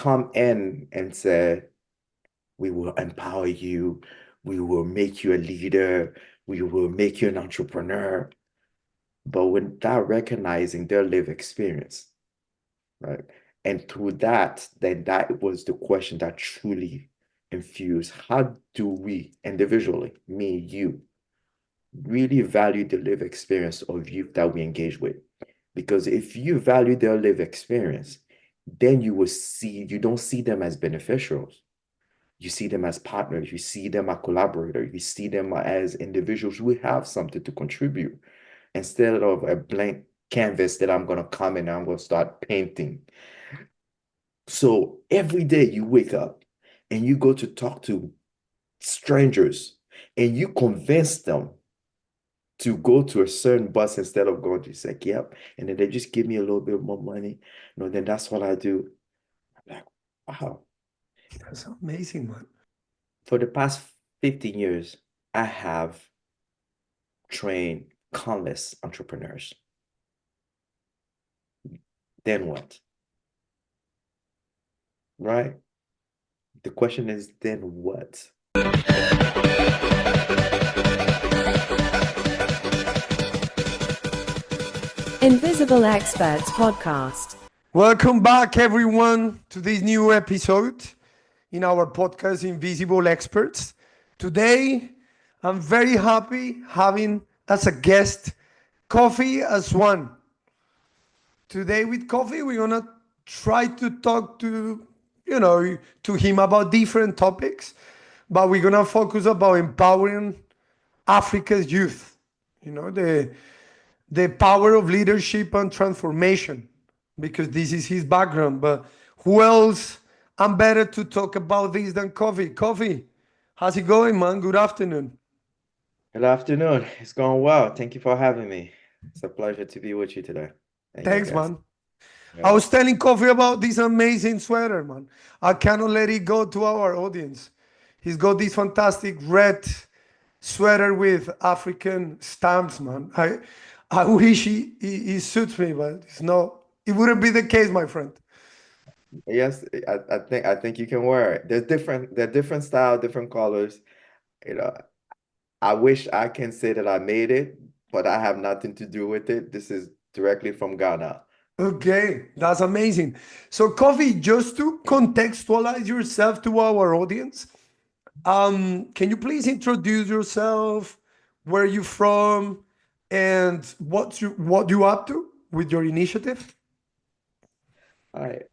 come in and say, we will empower you, we will make you a leader, we will make you an entrepreneur, but without recognizing their lived experience, right? And through that, then that was the question that truly infused how do we individually, me, you, really value the lived experience of youth that we engage with? Because if you value their lived experience, then you will see, you don't see them as beneficiaries. You see them as partners, you see them as collaborators, you see them as individuals who have something to contribute instead of a blank canvas that I'm going to come and I'm going to start painting. So every day you wake up and you go to talk to strangers and you convince them to go to a certain bus instead of going to say, yep. And then they just give me a little bit more money. Then that's what I do. I'm like, wow. That's amazing, man. For the past 15 years, I have trained countless entrepreneurs. Then what? Right? The question is, then what? Invisible Experts Podcast. Welcome back, everyone, to this new episode in our podcast, Invisible Experts. Today, I'm very happy having as a guest Koffi Assouan. Today with Koffi, we're gonna try to talk to him about different topics, but we're gonna focus about empowering Africa's youth. The power of leadership and transformation, because this is his background. But who else I'm better to talk about this than Koffi? Koffi, how's it going, man? Good afternoon. Good afternoon. It's going well. Thank you for having me. It's a pleasure to be with you today. And your Thanks, guest. man. You're I was welcome. telling Koffi about this amazing sweater, man. I cannot let it go to our audience. He's got this fantastic red sweater with African stamps, man. I wish he suits me, but it's not. It wouldn't be the case, my friend. Yes, I think you can wear it. There are different style, different colors. You know, I wish I can say that I made it, but I have nothing to do with it. This is directly from Ghana. Okay, that's amazing. So, Koffi, just to contextualize yourself to our audience, can you please introduce yourself, where you from, and what you up to with your initiative? All right.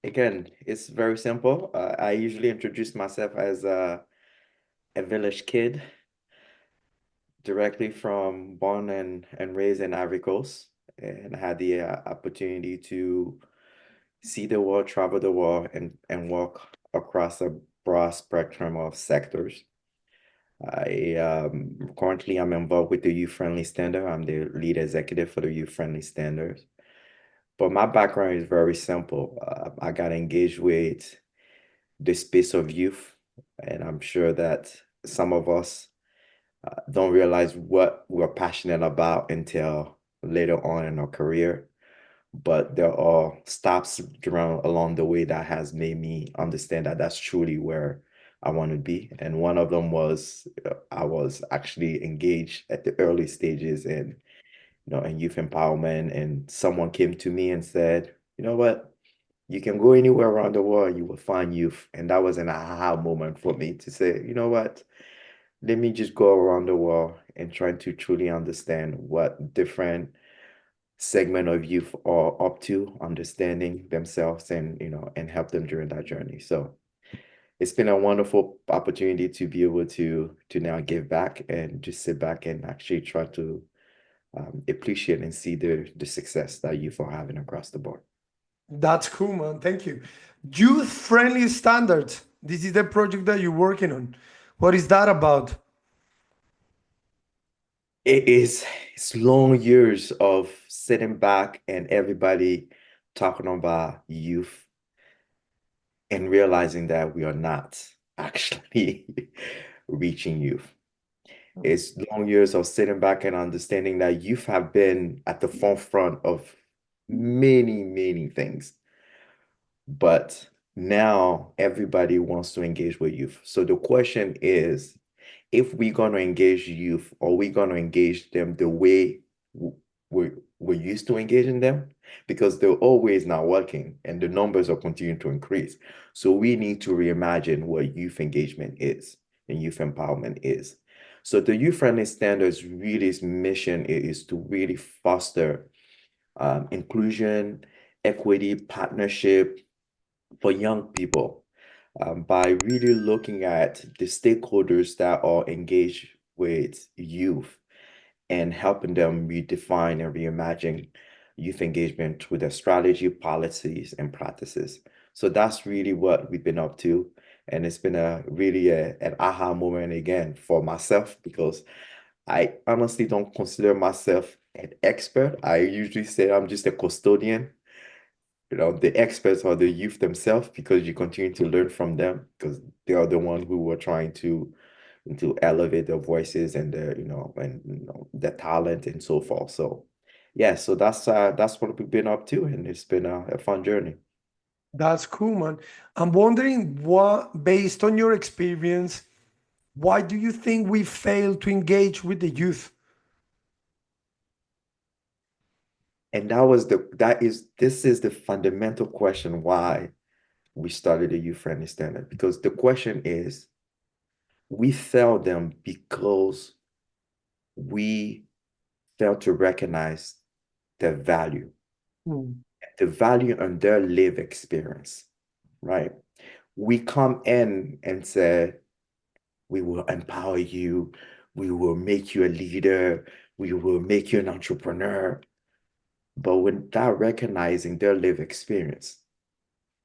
Again, it's very simple. I usually introduce myself as a village kid, directly from born and raised in Ivory Coast, and I had the opportunity to see the world, travel the world, and walk across a broad spectrum of sectors. I currently I'm involved with the Youth Friendly Standard. I'm the lead executive for the Youth Friendly Standards. But my background is very simple. I got engaged with the space of youth, and I'm sure that some of us don't realize what we're passionate about until later on in our career. But there are stops along the way that has made me understand that that's truly where I want to be. And one of them was I was actually engaged at the early stages in youth empowerment, and someone came to me and said, you know what? You can go anywhere around the world, you will find youth. And that was an aha moment for me to say, you know what? Let me just go around the world and try to truly understand what different segment of youth are up to, understanding themselves and help them during that journey. So it's been a wonderful opportunity to be able to now give back and just sit back and actually try to appreciate and see the success that youth are having across the board. That's cool, man. Thank you. Youth friendly standards. This is the project that you're working on. What is that about? It's long years of sitting back and everybody talking about youth and realizing that we are not actually reaching youth. It's long years of sitting back and understanding that youth have been at the forefront of many, many things. But now everybody wants to engage with youth. So the question is, if we're going to engage youth, are we going to engage them the way we're used to engaging them? Because they're always not working and the numbers are continuing to increase. So we need to reimagine what youth engagement is and youth empowerment is. So the Youth Friendly Standards really's mission is to really foster inclusion, equity, partnership for young people by really looking at the stakeholders that are engaged with youth and helping them redefine and reimagine youth engagement through their strategy, policies, and practices. So that's really what we've been up to. And it's been an aha moment again for myself because I honestly don't consider myself an expert. I usually say I'm just a custodian. The experts are the youth themselves because you continue to learn from them because they are the ones who are trying to elevate their voices and their talent and so forth. So yeah, so that's what we've been up to, and it's been a fun journey. That's cool, man. I'm wondering what, based on your experience, why do you think we fail to engage with the youth? And this is the fundamental question why we started a youth friendly standard. Because the question is, we fail them because we fail to recognize their value, Hmm. the value on their live experience, right? We come in and say, we will empower you, we will make you a leader, we will make you an entrepreneur, but without recognizing their live experience,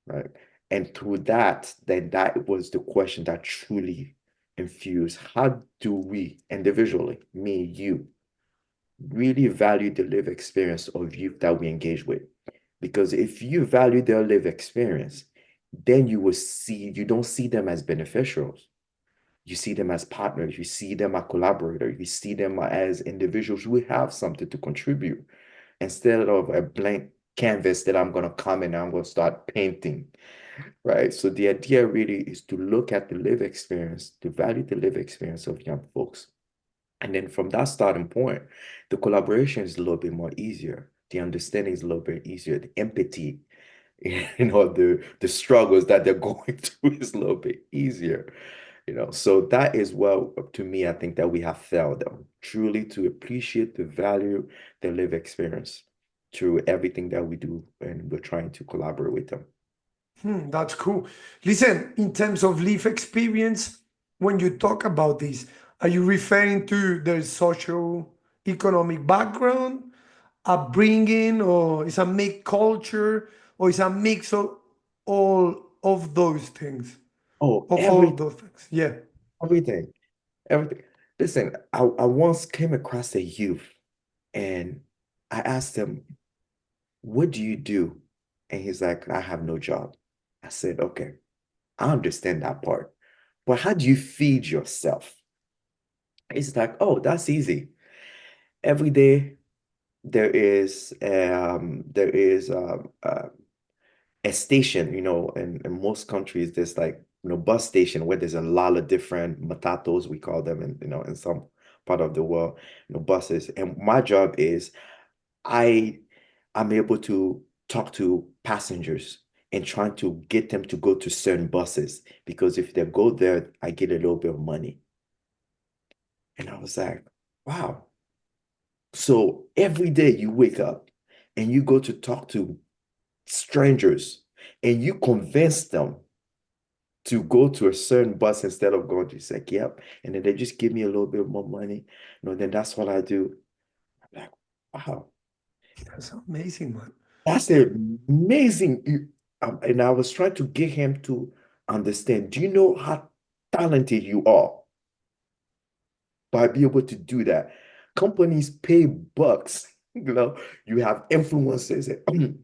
right? And through that, then that was the question that truly infused how do we individually, me, you, really value the live experience of youth that we engage with? Because if you value their live experience, then you don't see them as beneficiaries. You see them as partners, you see them as collaborators, you see them as individuals who have something to contribute instead of a blank canvas that I'm going to come and I'm going to start painting, right? So the idea really is to look at the live experience, to value the live experience of young folks. And then from that starting point, the collaboration is a little bit more easier. The understanding is a little bit easier. The empathy, the struggles that they're going through is a little bit easier. So that is what, to me, I think that we have failed them truly to appreciate the value they live experience through everything that we do, and we're trying to collaborate with them. That's cool. Listen, in terms of life experience, when you talk about this, are you referring to their social economic background, upbringing, or is a mixed culture, or is a mix of all of those things? Oh, Of all those things. Yeah. everything, everything. Listen, I once came across a youth and I asked him, what do you do? And he's like, I have no job. I said, okay, I understand that part. But how do you feed yourself? It's like, oh, that's easy. Every day there is a station, in most countries there's like, bus station where there's a lot of different matatos, we call them, in some part of the world, buses. And my job is I I'm able to talk to passengers and trying to get them to go to certain buses because if they go there, I get a little bit of money. And I was like, wow. So every day you wake up and you go to talk to strangers and you convince them to go to a certain bus instead of going to say, yep. And then they just give me a little bit more money. Then that's what I do. I'm like, wow. That's amazing, man. That's amazing. And I was trying to get him to understand. Do you know how talented you are by being able to do that? Companies pay bucks. You have influencers,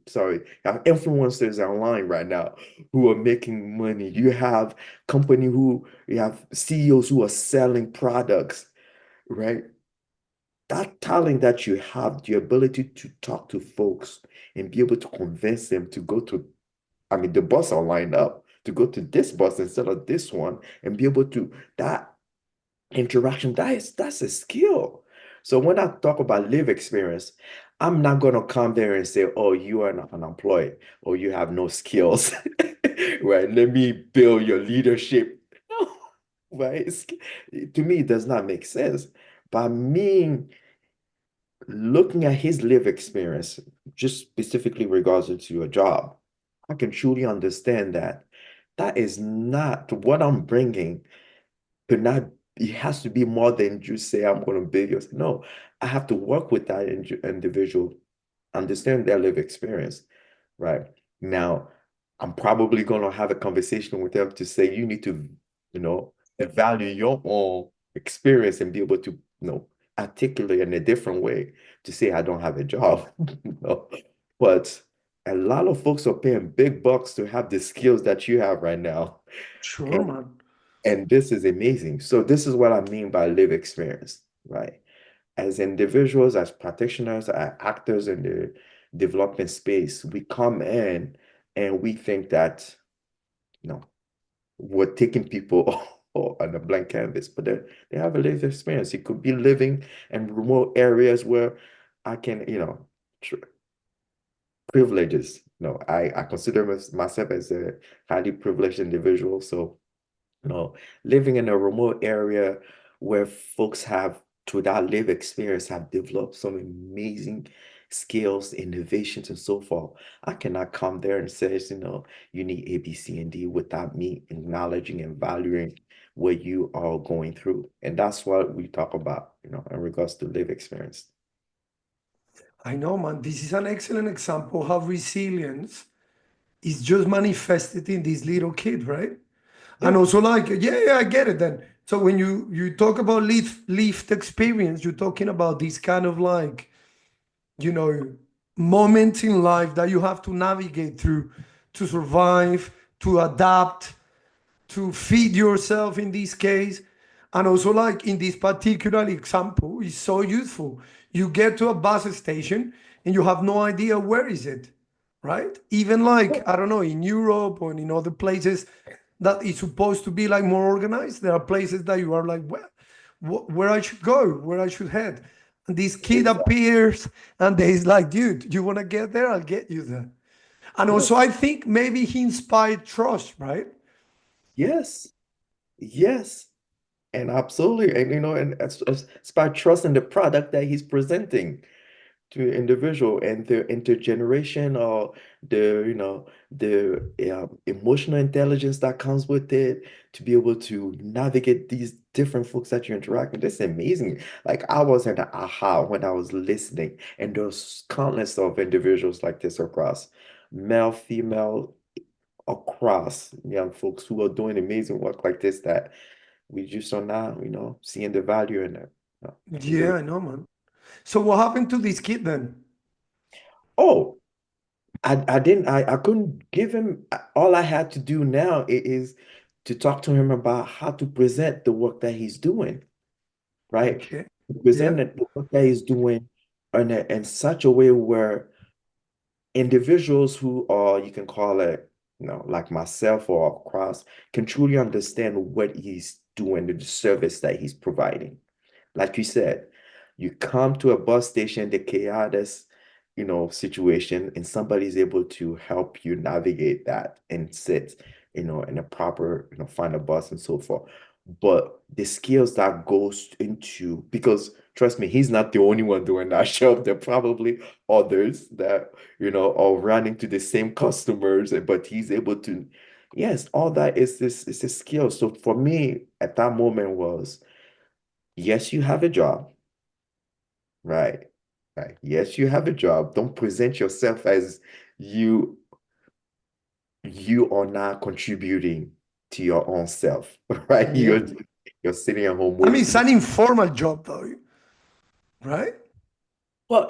sorry, you have influencers online right now who are making money. You have CEOs who are selling products, right? That talent that you have, the ability to talk to folks and be able to convince them to go to I mean, the bus are lined up to go to this bus instead of this one and be able to that interaction, that's a skill. So when I talk about live experience, I'm not gonna come there and say, oh, you are not unemployed or you have no skills. Right? Let me build your leadership. No, right? To me, it does not make sense. By me looking at his live experience, just specifically regards to a job, I can truly understand that that is not what I'm bringing could not, it has to be more than just say, I'm going to build yours. No, I have to work with that individual, understand their life experience, right? Now, I'm probably going to have a conversation with them to say, you need to, value your own experience and be able to, articulate in a different way to say, I don't have a job. But a lot of folks are paying big bucks to have the skills that you have right now. Sure, man. And this is amazing. So this is what I mean by live experience, right? As individuals, as practitioners, as actors in the development space, we come in and we think that, you know, we're taking people on a blank canvas, but they have a lived experience. It could be living in remote areas where I can, privileges. I consider myself as a highly privileged individual. So living in a remote area where folks have, through that lived experience, have developed some amazing skills, innovations, and so forth. I cannot come there and say, you need A, B, C, and D without me acknowledging and valuing what you are going through. And that's what we talk about, in regards to live experience. I know, man. This is an excellent example how resilience is just manifested in this little kid, right? And Yeah. also, like, yeah, I get it then. So when you talk about lived experience, you're talking about this kind of like, you know, moments in life that you have to navigate through to survive, to adapt, to feed yourself in this case. And also, like in this particular example, is so useful. You get to a bus station and you have no idea where is it, right? Even like, I don't know, in Europe or in other places that is supposed to be like more organized, there are places that you are like, well, where I should go, where I should head. And this kid Exactly. appears and he's like, dude, you want to get there? I'll get you there. And also, Yes. I think maybe he inspired trust, right? Yes. Yes. And absolutely. And and it's about trusting the product that he's presenting to individual and the intergeneration or the emotional intelligence that comes with it to be able to navigate these different folks that you interact with. That's amazing. Like I was at an aha when I was listening, and there's countless of individuals like this across male, female, across young folks who are doing amazing work like this that we just are now, seeing the value in it. I'm Yeah, really. I know, man. So what happened to this kid then? Oh, I didn't I couldn't give him all I had to do now is to talk to him about how to present the work that he's doing, right? Okay. Present Yeah. the work that he's doing in such a way where individuals who are, you can call it, like myself or across, can truly understand what he's doing, the service that he's providing. Like you said, you come to a bus station, the chaotic, situation, and somebody's able to help you navigate that and sit, in a proper, find a bus and so forth. But the skills that goes into, because trust me, he's not the only one doing that job. There are probably others that, are running to the same customers, but he's able to, yes, all that is a skill. So for me, at that moment was, yes, you have a job, right? Right. Yes, you have a job. Don't present yourself as you you are not contributing to your own self, right? Yeah. You're sitting at home I mean, waiting. it's an informal job though, right? Well,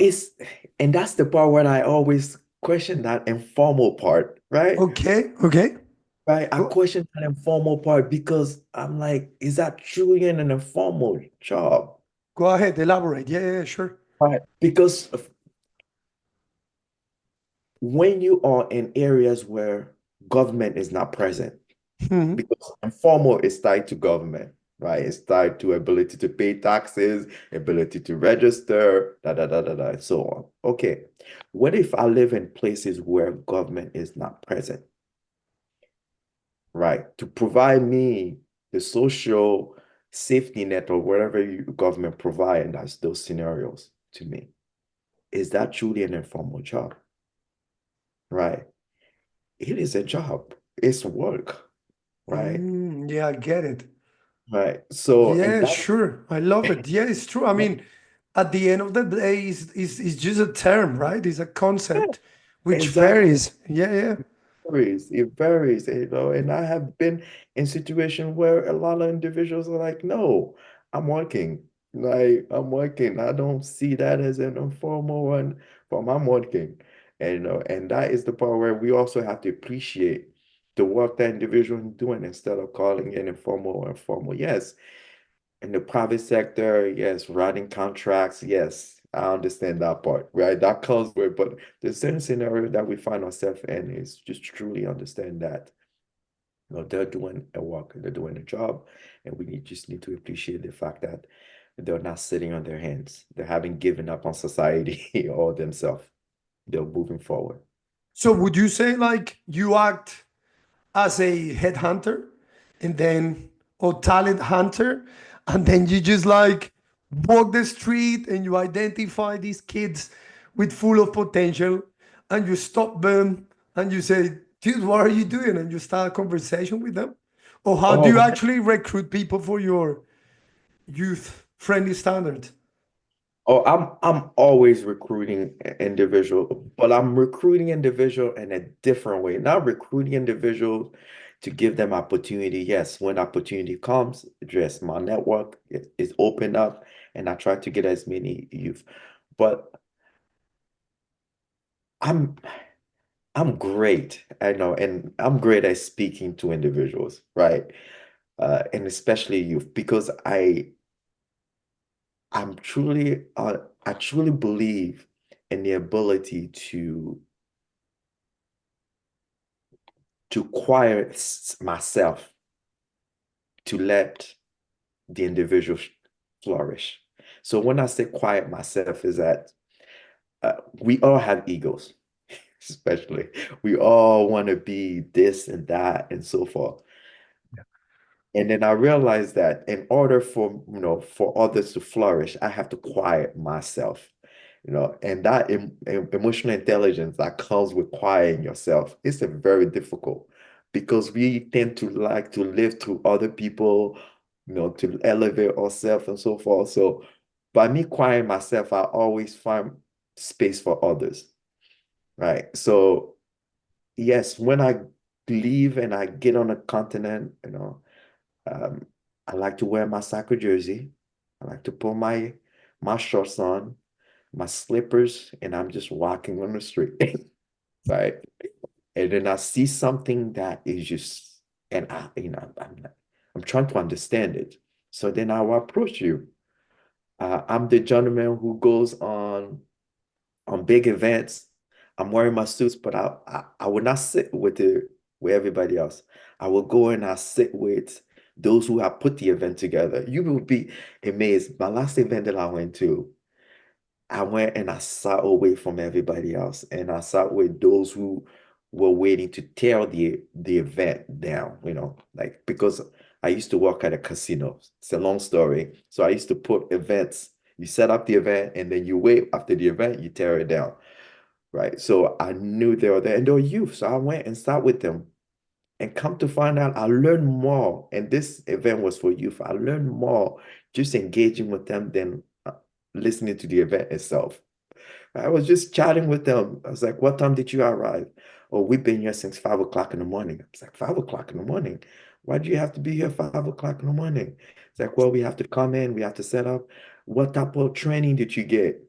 and that's the part where I always question that informal part, right? Okay. Okay. Right. I Go, question that informal part because I'm like, is that truly an informal job? go ahead. Elaborate. Yeah, yeah, sure. Right. Because when you are in areas where government is not present Mhm. because informal is tied to government, right? It's tied to ability to pay taxes, ability to register, and so on. Okay, what if I live in places where government is not present, right? To provide me the social safety net or whatever government provide, and that's those scenarios to me. Is that truly an informal job, right? It is a job. It's work, right? Yeah, I get it. Right. So, and Yeah, that, sure. I love it. Yeah, it's true. I mean, at the end of the day, it's just a term, right? It's a yeah, concept which exactly. varies. Yeah, yeah. It varies, and I have been in situations where a lot of individuals are like, no, I'm working. Like, I'm working. I don't see that as an informal one, but I'm working. And, and that is the part where we also have to appreciate the work that individual is doing instead of calling it informal or informal. Yes, in the private sector, yes, writing contracts, yes, I understand that part, right? That comes with, but the certain scenario that we find ourselves in is just truly understand that, they're doing a work, they're doing a job, and just need to appreciate the fact that they're not sitting on their hands. They haven't given up on society or themselves. They're moving forward. So would you say like you act as a headhunter and then or talent hunter, and then you just like walk the street and you identify these kids with full of potential and you stop them and you say, dude, what are you doing? And you start a conversation with them? Or how do you Oh, actually recruit people for your youth friendly standards? Oh, I'm always recruiting individual, but I'm recruiting individual in a different way. Not recruiting individuals to give them opportunity. Yes, when opportunity comes, just my network is open up, and I try to get as many youth. But I'm I'm great, I know, and I'm great at speaking to individuals, right? And especially youth, because I truly believe in the ability to quiet myself to let the individual flourish. So when I say quiet myself, is that we all have egos, especially we all want to be this and that and so forth. And then I realized that in order for, for others to flourish, I have to quiet myself, and that emotional intelligence that comes with quieting yourself is a very difficult because we tend to like to live through other people, to elevate ourselves and so forth. So by me quieting myself, I always find space for others, right? So yes, when I leave and I get on a continent, um, I like to wear my soccer jersey. I like to put my shorts on, my slippers, and I'm just walking on the street, right? And then I see something that is just, and I'm trying to understand it. So then I will approach you. I'm the gentleman who goes on big events. I'm wearing my suits, but I will not sit with everybody else. I will go and I sit with those who have put the event together. You will be amazed. My last event that I went to, I went and I sat away from everybody else, and I sat with those who were waiting to tear the event down, like because I used to work at a casino. It's a long story. So I used to put events, you set up the event and then you wait after the event, you tear it down. Right. So I knew they were there and they were youth. So I went and sat with them. And come to find out, I learned more. And this event was for youth. I learned more just engaging with them than listening to the event itself. I was just chatting with them. I was like, what time did you arrive? Oh, we've been here since 5 o'clock in the morning. It's like 5 o'clock in the morning. Why do you have to be here 5 o'clock in the morning? It's like, well, we have to come in, we have to set up. What type of training did you get?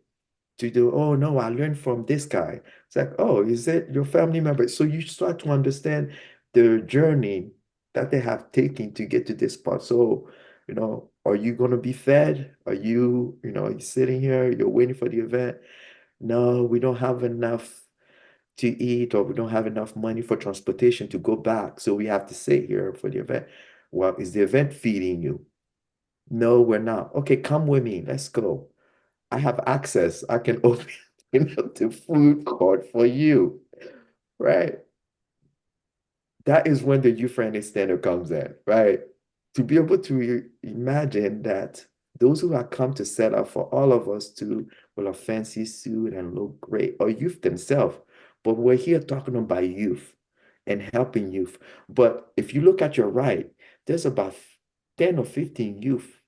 To do, oh no, I learned from this guy. It's like, oh, is it your family member? So you start to understand the journey that they have taken to get to this part. So, are you going to be fed? Are you sitting here, you're waiting for the event? No, we don't have enough to eat, or we don't have enough money for transportation to go back. So we have to stay here for the event. Well, is the event feeding you? No, we're not. Okay, come with me. Let's go. I have access. I can open the food court for you, right? That is when the youth-friendly standard comes in, right? To be able to imagine that those who have come to set up for all of us to wear a fancy suit and look great are youth themselves. But we're here talking about youth and helping youth. But if you look at your right, there's about 10 or 15 youth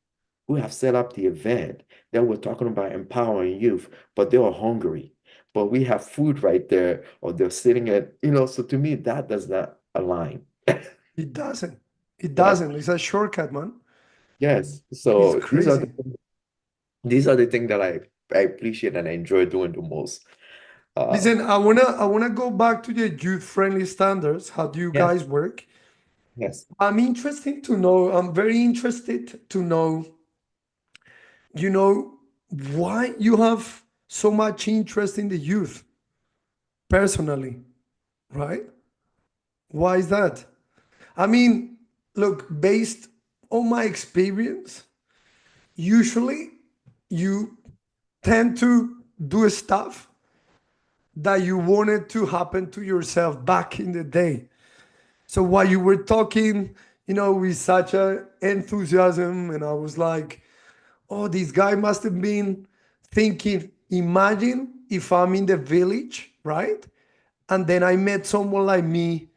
who have set up the event that we're talking about empowering youth, but they are hungry. But we have food right there, or they're sitting at, so to me, that does not align. It doesn't. It Right? doesn't. It's a shortcut, man. Yes. It's So crazy. these are the things that I appreciate and I enjoy doing the most. Uh, Listen, I wanna go back to the youth-friendly standards. How do you yes, guys work? yes. I'm very interested to know, you know, why you have so much interest in the youth personally, right? Why is that? I mean, look, based on my experience, usually you tend to do stuff that you wanted to happen to yourself back in the day. So while you were talking, with such a enthusiasm, and I was like, oh, this guy must have been thinking, imagine if I'm in the village, right? And then I met someone like me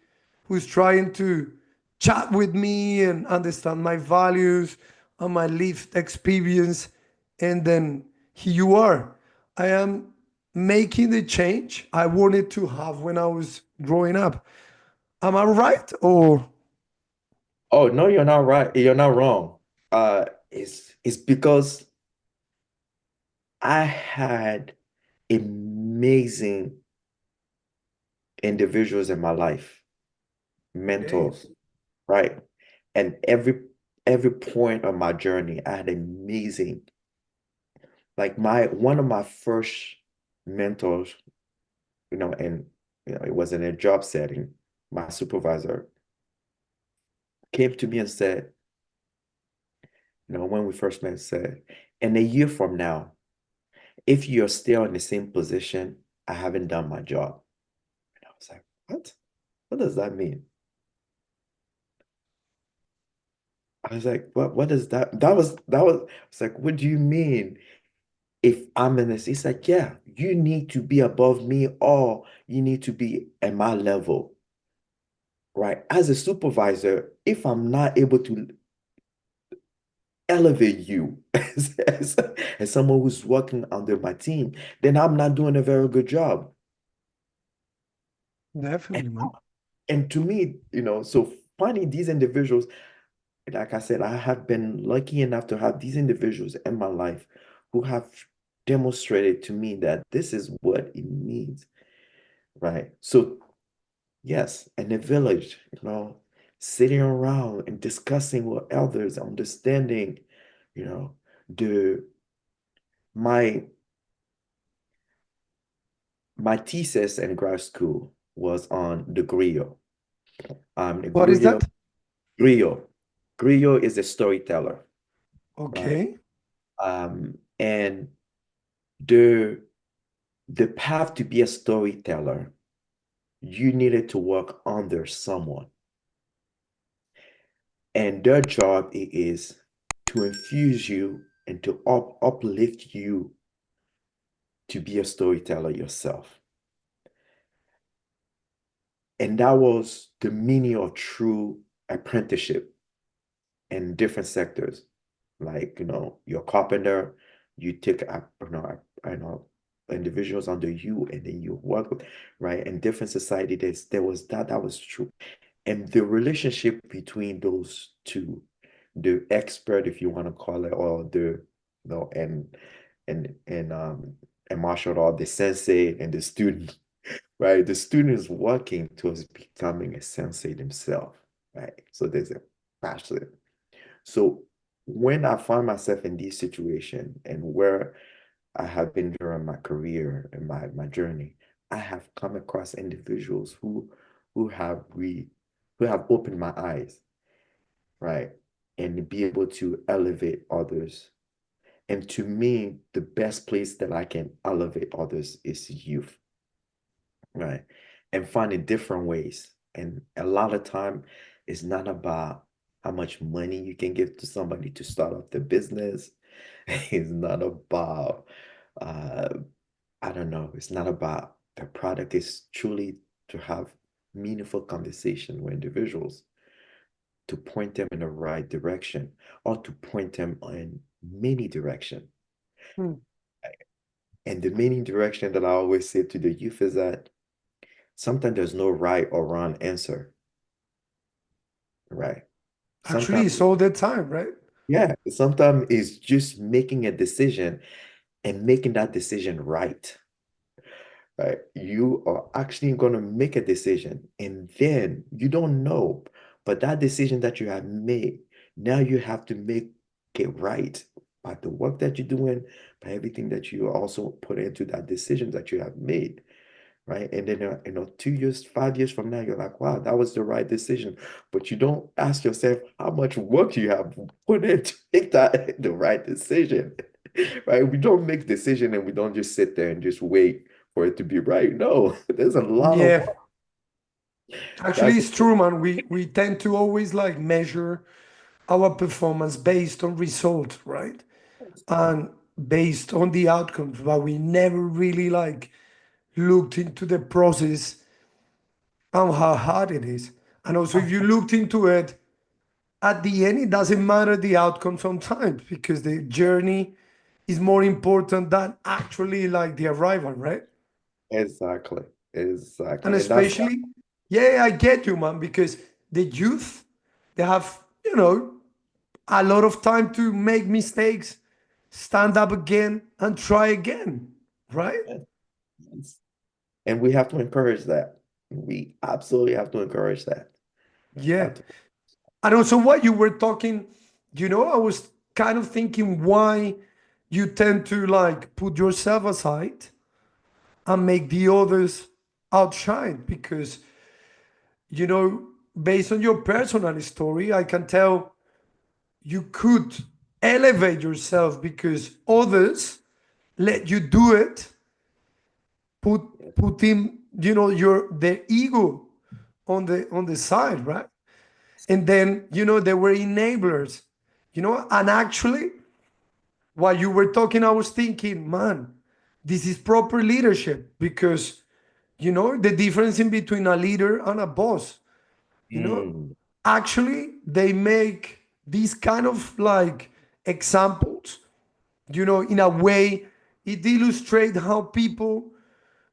who's trying to chat with me and understand my values and my lived experience. And then here you are. I am making the change I wanted to have when I was growing up. Am I right? Or Oh, no, you're not right. You're not wrong. It's because I had amazing individuals in my life, okay, mentors, right? And every point of my journey, I had amazing, like my one of my first mentors, and it was in a job setting. My supervisor came to me and said, when we first met, said, in a year from now, if you're still in the same position, I haven't done my job. And I was like, what? What does that mean? I was like, what is that? It's like, what do you mean? If I'm in this, it's like, yeah, you need to be above me, or you need to be at my level, right? As a supervisor, if I'm not able to elevate you as someone who's working under my team, then I'm not doing a very good job. And definitely, man. to me, so finding these individuals, like I said, I have been lucky enough to have these individuals in my life who have demonstrated to me that this is what it means, right? So yes, in the village, sitting around and discussing with elders, understanding, you know, the my my thesis in grad school was on the griot. The What is griot, that? griot, griot is a storyteller, right? Okay. And the the path to be a storyteller, you needed to work under someone, and their job is to infuse you and to uplift you to be a storyteller yourself. And that was the meaning of true apprenticeship in different sectors. Like, you're a carpenter, you take individuals under you and then you work with, right? In different society, there was that was true. And the relationship between those two, the expert, if you want to call it, or and martial art, the sensei and the student, right? The student is working towards becoming a sensei themselves, right? So there's a passion. So when I find myself in this situation and where I have been during my career and my journey, I have come across individuals who have who have opened my eyes, right? And be able to elevate others. And to me, the best place that I can elevate others is youth, right? And finding different ways. And a lot of time, it's not about how much money you can give to somebody to start up the business. It's not about, uh, I don't know, it's not about the product. It's truly to have meaningful conversation with individuals, to point them in the right direction or to point them in many direction. Hmm. And the many direction that I always say to the youth is that sometimes there's no right or wrong answer, right? Actually, Sometimes, it's all the time, right? yeah, sometimes it's just making a decision and making that decision right. Right? You are actually going to make a decision and then you don't know, but that decision that you have made, now you have to make it right by the work that you're doing, by everything that you also put into that decision that you have made. Right? And then, 2 years, 5 years from now, you're like, wow, that was the right decision. But you don't ask yourself how much work you have put in to make that the right decision. Right? We don't make decision and we don't just sit there and just wait for it to be right. No, there's a lot of Yeah. work Actually, that it's true, man. We tend to always like measure our performance based on result, right? goes. And based on the outcomes, but we never really like looked into the process and how hard it is. And also, if you looked into it, at the end, it doesn't matter the outcome sometimes because the journey is more important than actually like the arrival, right? Exactly. And Exactly. And that's why, especially, yeah, I get you, man, because the youth, they have, a lot of time to make mistakes, stand up again, and try again, right? and we have to encourage that. We absolutely have to encourage that. We Yeah. have to. And also, what you were talking, I was kind of thinking why you tend to like put yourself aside and make the others outshine because, you know, based on your personal story, I can tell you could elevate yourself because others let you do it, put put in, your their ego on the side, right? And then, they were enablers, and actually while you were talking, I was thinking, man, this is proper leadership because, the difference in between a leader and a boss, you know, Mm, actually they make these kind of like examples, in a way it illustrates how people,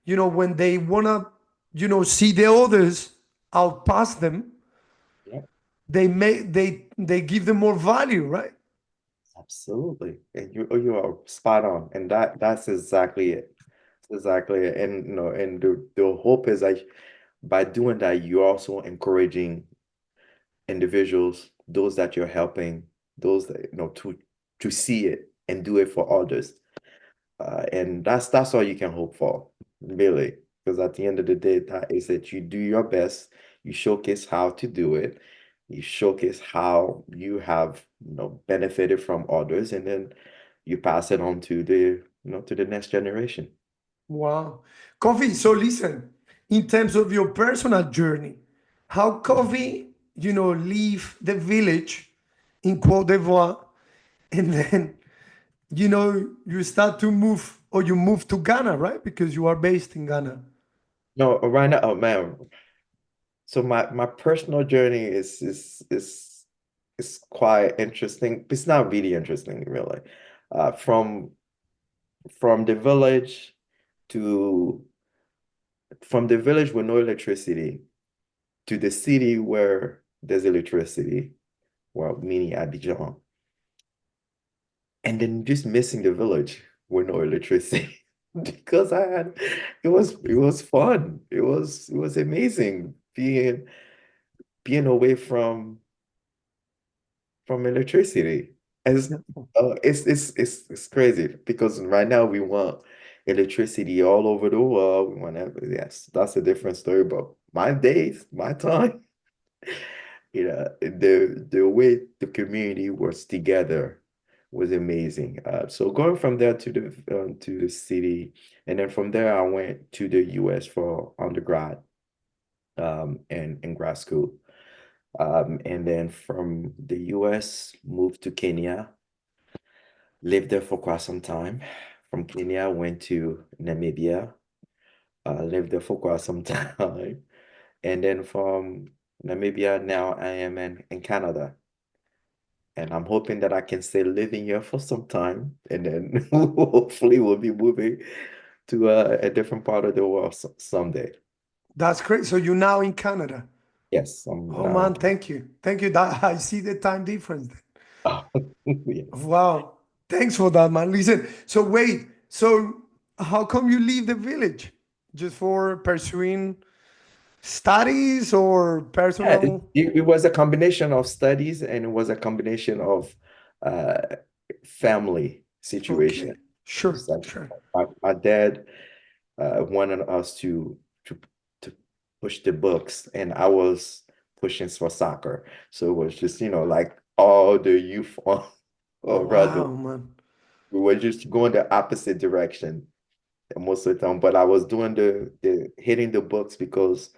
when they want to, see the others outpass them, yeah, they give them more value, right? absolutely. And you are spot on. And that's exactly it. That's exactly it. And and the hope is that by doing that, you're also encouraging individuals, those that you're helping, those that to see it and do it for others. And that's all you can hope for, really. Because at the end of the day, that is that you do your best, you showcase how to do it, you showcase how you have, benefited from others, and then you pass it on to the next generation. Wow. Coffee. So listen, in terms of your personal journey, how Coffee, leave the village in Côte d'Ivoire and then, you start to move or you move to Ghana, right? Because you are based in Ghana. No, right now, oh man. So my personal journey is quite interesting. It's not really interesting, really. From the village to from the village with no electricity to the city where there's electricity, well, meaning Abidjan, and then just missing the village with no electricity because it was fun. It was amazing being away from electricity. As Yeah. it's crazy because right now we want electricity all over the world. Whenever, yes, that's a different story. But my days, my time, the way the community was together was amazing. So going from there to the city, and then from there I went to the US for undergrad and grad school. And then from the US moved to Kenya, lived there for quite some time. From Kenya, went to Namibia, lived there for quite some time. And then from Namibia, now I am in Canada. And I'm hoping that I can stay living here for some time. And then hopefully we'll be moving to a different part of the world someday. That's great. So you're now in Canada. Yes, I'm Oh now man, in thank you. Thank you. That I see the time difference. Canada. Yes. Wow. Thanks for that, man. Listen, so wait, so how come you leave the village? Just for pursuing studies or Yeah, personal? it was a combination of studies and it was a combination of uh, family situation. Okay, sure, It's like sure. my dad wanted us to to push the books, and I was pushing for soccer. So it was just, like all the youth on around Wow, man. we were just going the opposite direction most of the time. But I was doing the hitting the books because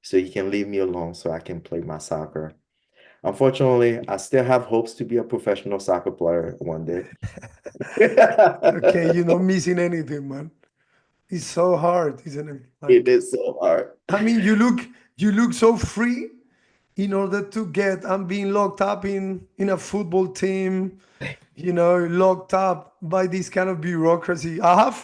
so he can leave me alone so I can play my soccer. Unfortunately, I still have hopes to be a professional soccer player one day. Okay, you're not missing anything, man. It's so hard, isn't it? It Like, is so hard. I mean, you look so free in order to get I'm being locked up in a football team, locked up by this kind of bureaucracy. I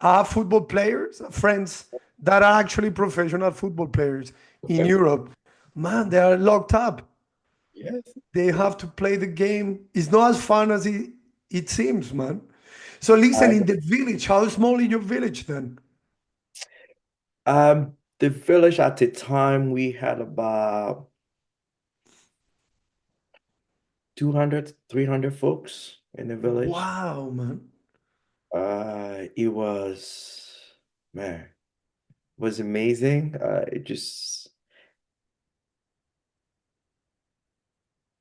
have football players, friends that are actually professional football players in Europe. Man, they are locked up. Yes. They have to play the game. It's not as fun as it seems, man. So listen, I in the village, how small is your village then? the village at the time we had about 200, 300 folks in the village. Wow, man. It was, man, was amazing. It just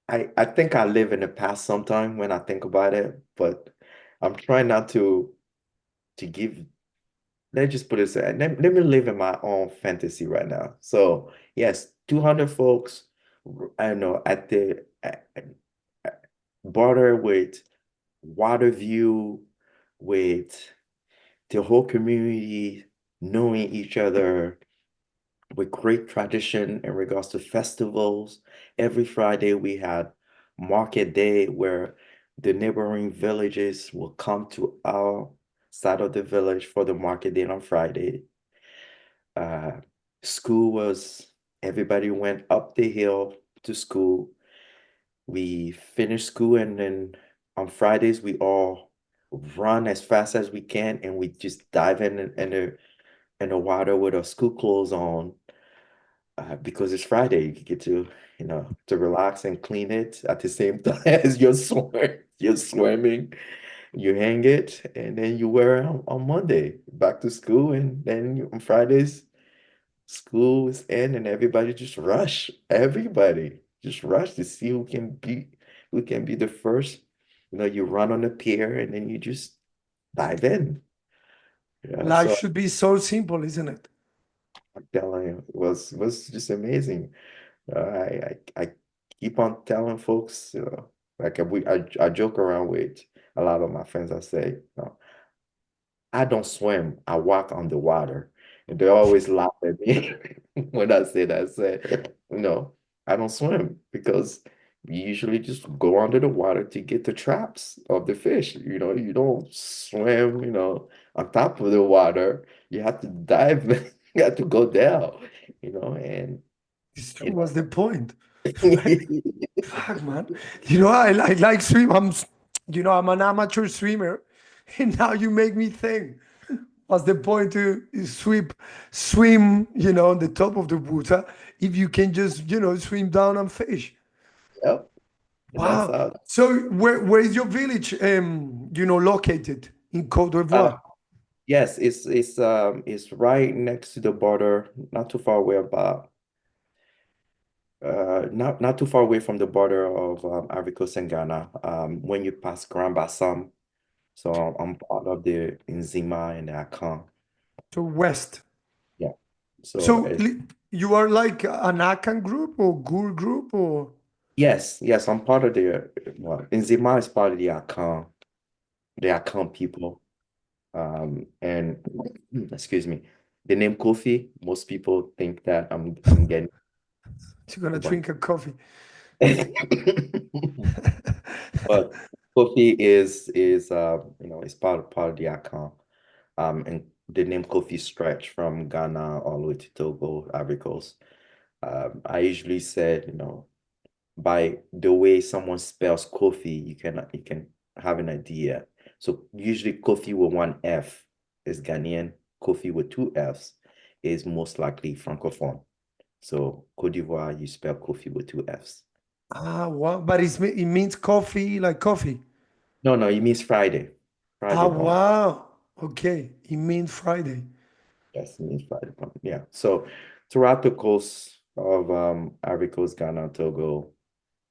I think I live in the past sometime when I think about it, but I'm trying not to give let's just put it this way. Let me live in my own fantasy right now. So yes, 200 folks, I know at the border with water view, with the whole community knowing each other, with great tradition in regards to festivals. Every Friday we had market day where the neighboring villages will come to our side of the village for the market day on Friday. Uh, School was everybody went up the hill to school. We finished school and then on Fridays we all run as fast as we can and we just dive in the water with our school clothes on because it's Friday. You get to relax and clean it at the same time as you're swimming. You hang it and then you wear it on Monday back to school and then on Fridays school is in and everybody just rush. Everybody just rush to see who can be the first. You run on the pier and then you just dive in. Yeah, Life so should be so simple, isn't it? I'm telling you, it was just amazing. I keep on telling folks, like I joke around with a lot of my friends. I say, I don't swim. I walk on the water. And they always laugh at me when I say that. I say, I don't swim because we usually just go under the water to get the traps of the fish. You don't swim, on top of the water. You have to dive, you have to go down, and It's true. you What's the point? know. Like, fuck, man. I like swim. I'm an amateur swimmer, and now you make me think. What's the point to swim, on the top of the water if you can just, swim down and fish? Yep. And that's Wow. how So where is your village, located in Côte uh d'Ivoire? Yes, it's right next to the border, not too far away about not too far away from the border of Ivory Coast and Ghana. When you pass Grand Bassam, so I'm part of the Nzima and the Akan. So west. Yeah. So So you are like an Akan group or Gur group or yes, I'm part of the well, Nzima is part of the Akan people. And excuse me, the name Kofi, most people think that I'm getting you're gonna but drink a coffee. but Kofi is is part of the account. And the name Kofi stretch from Ghana all the way to Togo, Ivory Coast. I usually said, by the way someone spells Kofi, you can have an idea. So usually Kofi with one F is Ghanaian. Kofi with two Fs is most likely Francophone. So Côte d'Ivoire, you spell Kofi with two Fs. Ah, wow. But it means coffee, like coffee. No, it means Friday. Ah, Friday bomb. wow. Okay. It means Friday. Yes, it means Friday bomb. Yeah. So throughout the coast of Ivory Coast, Ghana, Togo,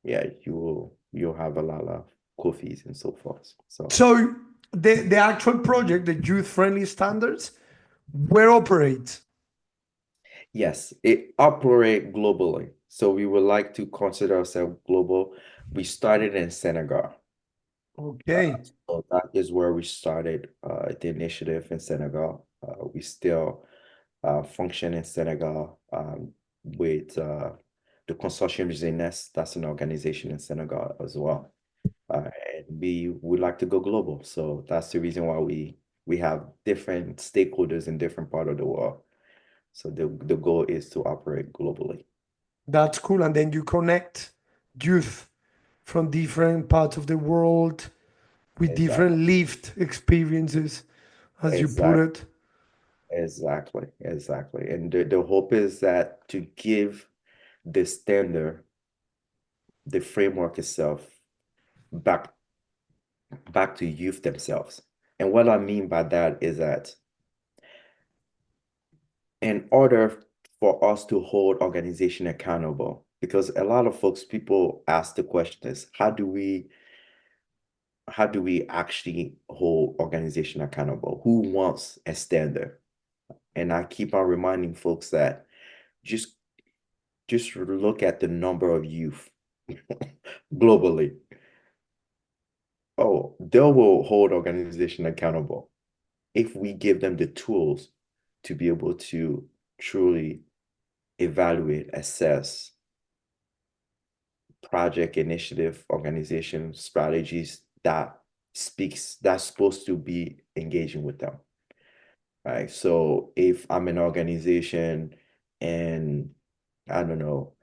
yeah, you'll have a lot of coffees and so forth. So So the actual project, the youth friendly standards, where operates? yes, it operate globally. So we would like to consider ourselves global. We started in Senegal. Okay. So that is where we started the initiative in Senegal. We still function in Senegal with the Consortium Jeunesse. That's an organization in Senegal as well. And we would like to go global. So that's the reason why we have different stakeholders in different part of the world. So the goal is to operate globally. That's cool. And then you connect youth from different parts of the world with Exactly. different lived experiences, as you put Exactly. it. Exactly. And the hope is that to give the standard, the framework itself back back to youth themselves. And what I mean by that is that in order for us to hold organization accountable, because a lot of folks, people ask the question is, how do we actually hold organization accountable? Who wants a standard? And I keep on reminding folks that just just look at the number of youth globally. Oh, they will hold organization accountable if we give them the tools to be able to truly evaluate, assess project, initiative, organization strategies that's supposed to be engaging with them. Right. So if I'm an organization and I don't know,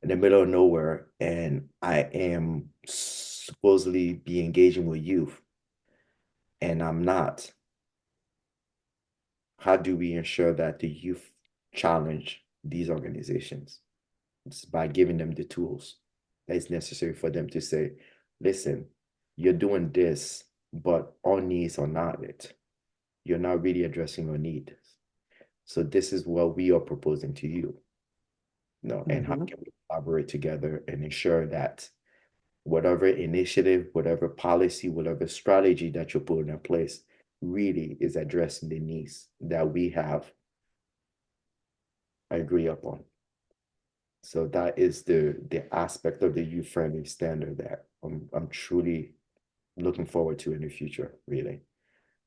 in the middle of nowhere, and I am supposedly be engaging with youth and I'm not, how do we ensure that the youth challenge these organizations? It's by giving them the tools that is necessary for them to say, listen, you're doing this, but our needs are not it. You're not really addressing our needs. So this is what we are proposing to you. And how Mhm. can we collaborate together and ensure that whatever initiative, whatever policy, whatever strategy that you're putting in place really is addressing the needs that we have agree upon. So that is the aspect of the youth friendly standard that I'm truly looking forward to in the future, really.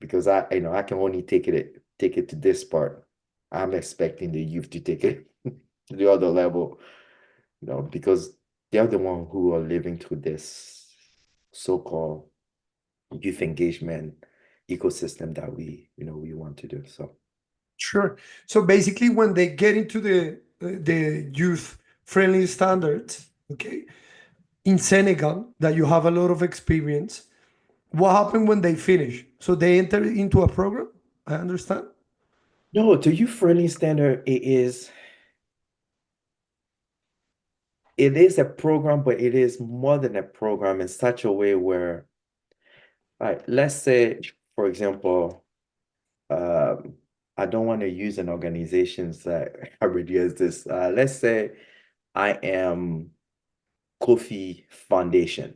Because I can only take it to this part. I'm expecting the youth to take it to the other level, because they're the one who are living through this so-called youth engagement ecosystem that we want to do. So Sure. So basically, when they get into the youth friendly standards, okay, in Senegal, that you have a lot of experience, what happened when they finish? So they enter into a program. I understand. no, to youth friendly standard, it is a program, but it is more than a program in such a way where, let's say, for example, um, I don't want to use an organization that already has this. Let's say I am Koffi Foundation.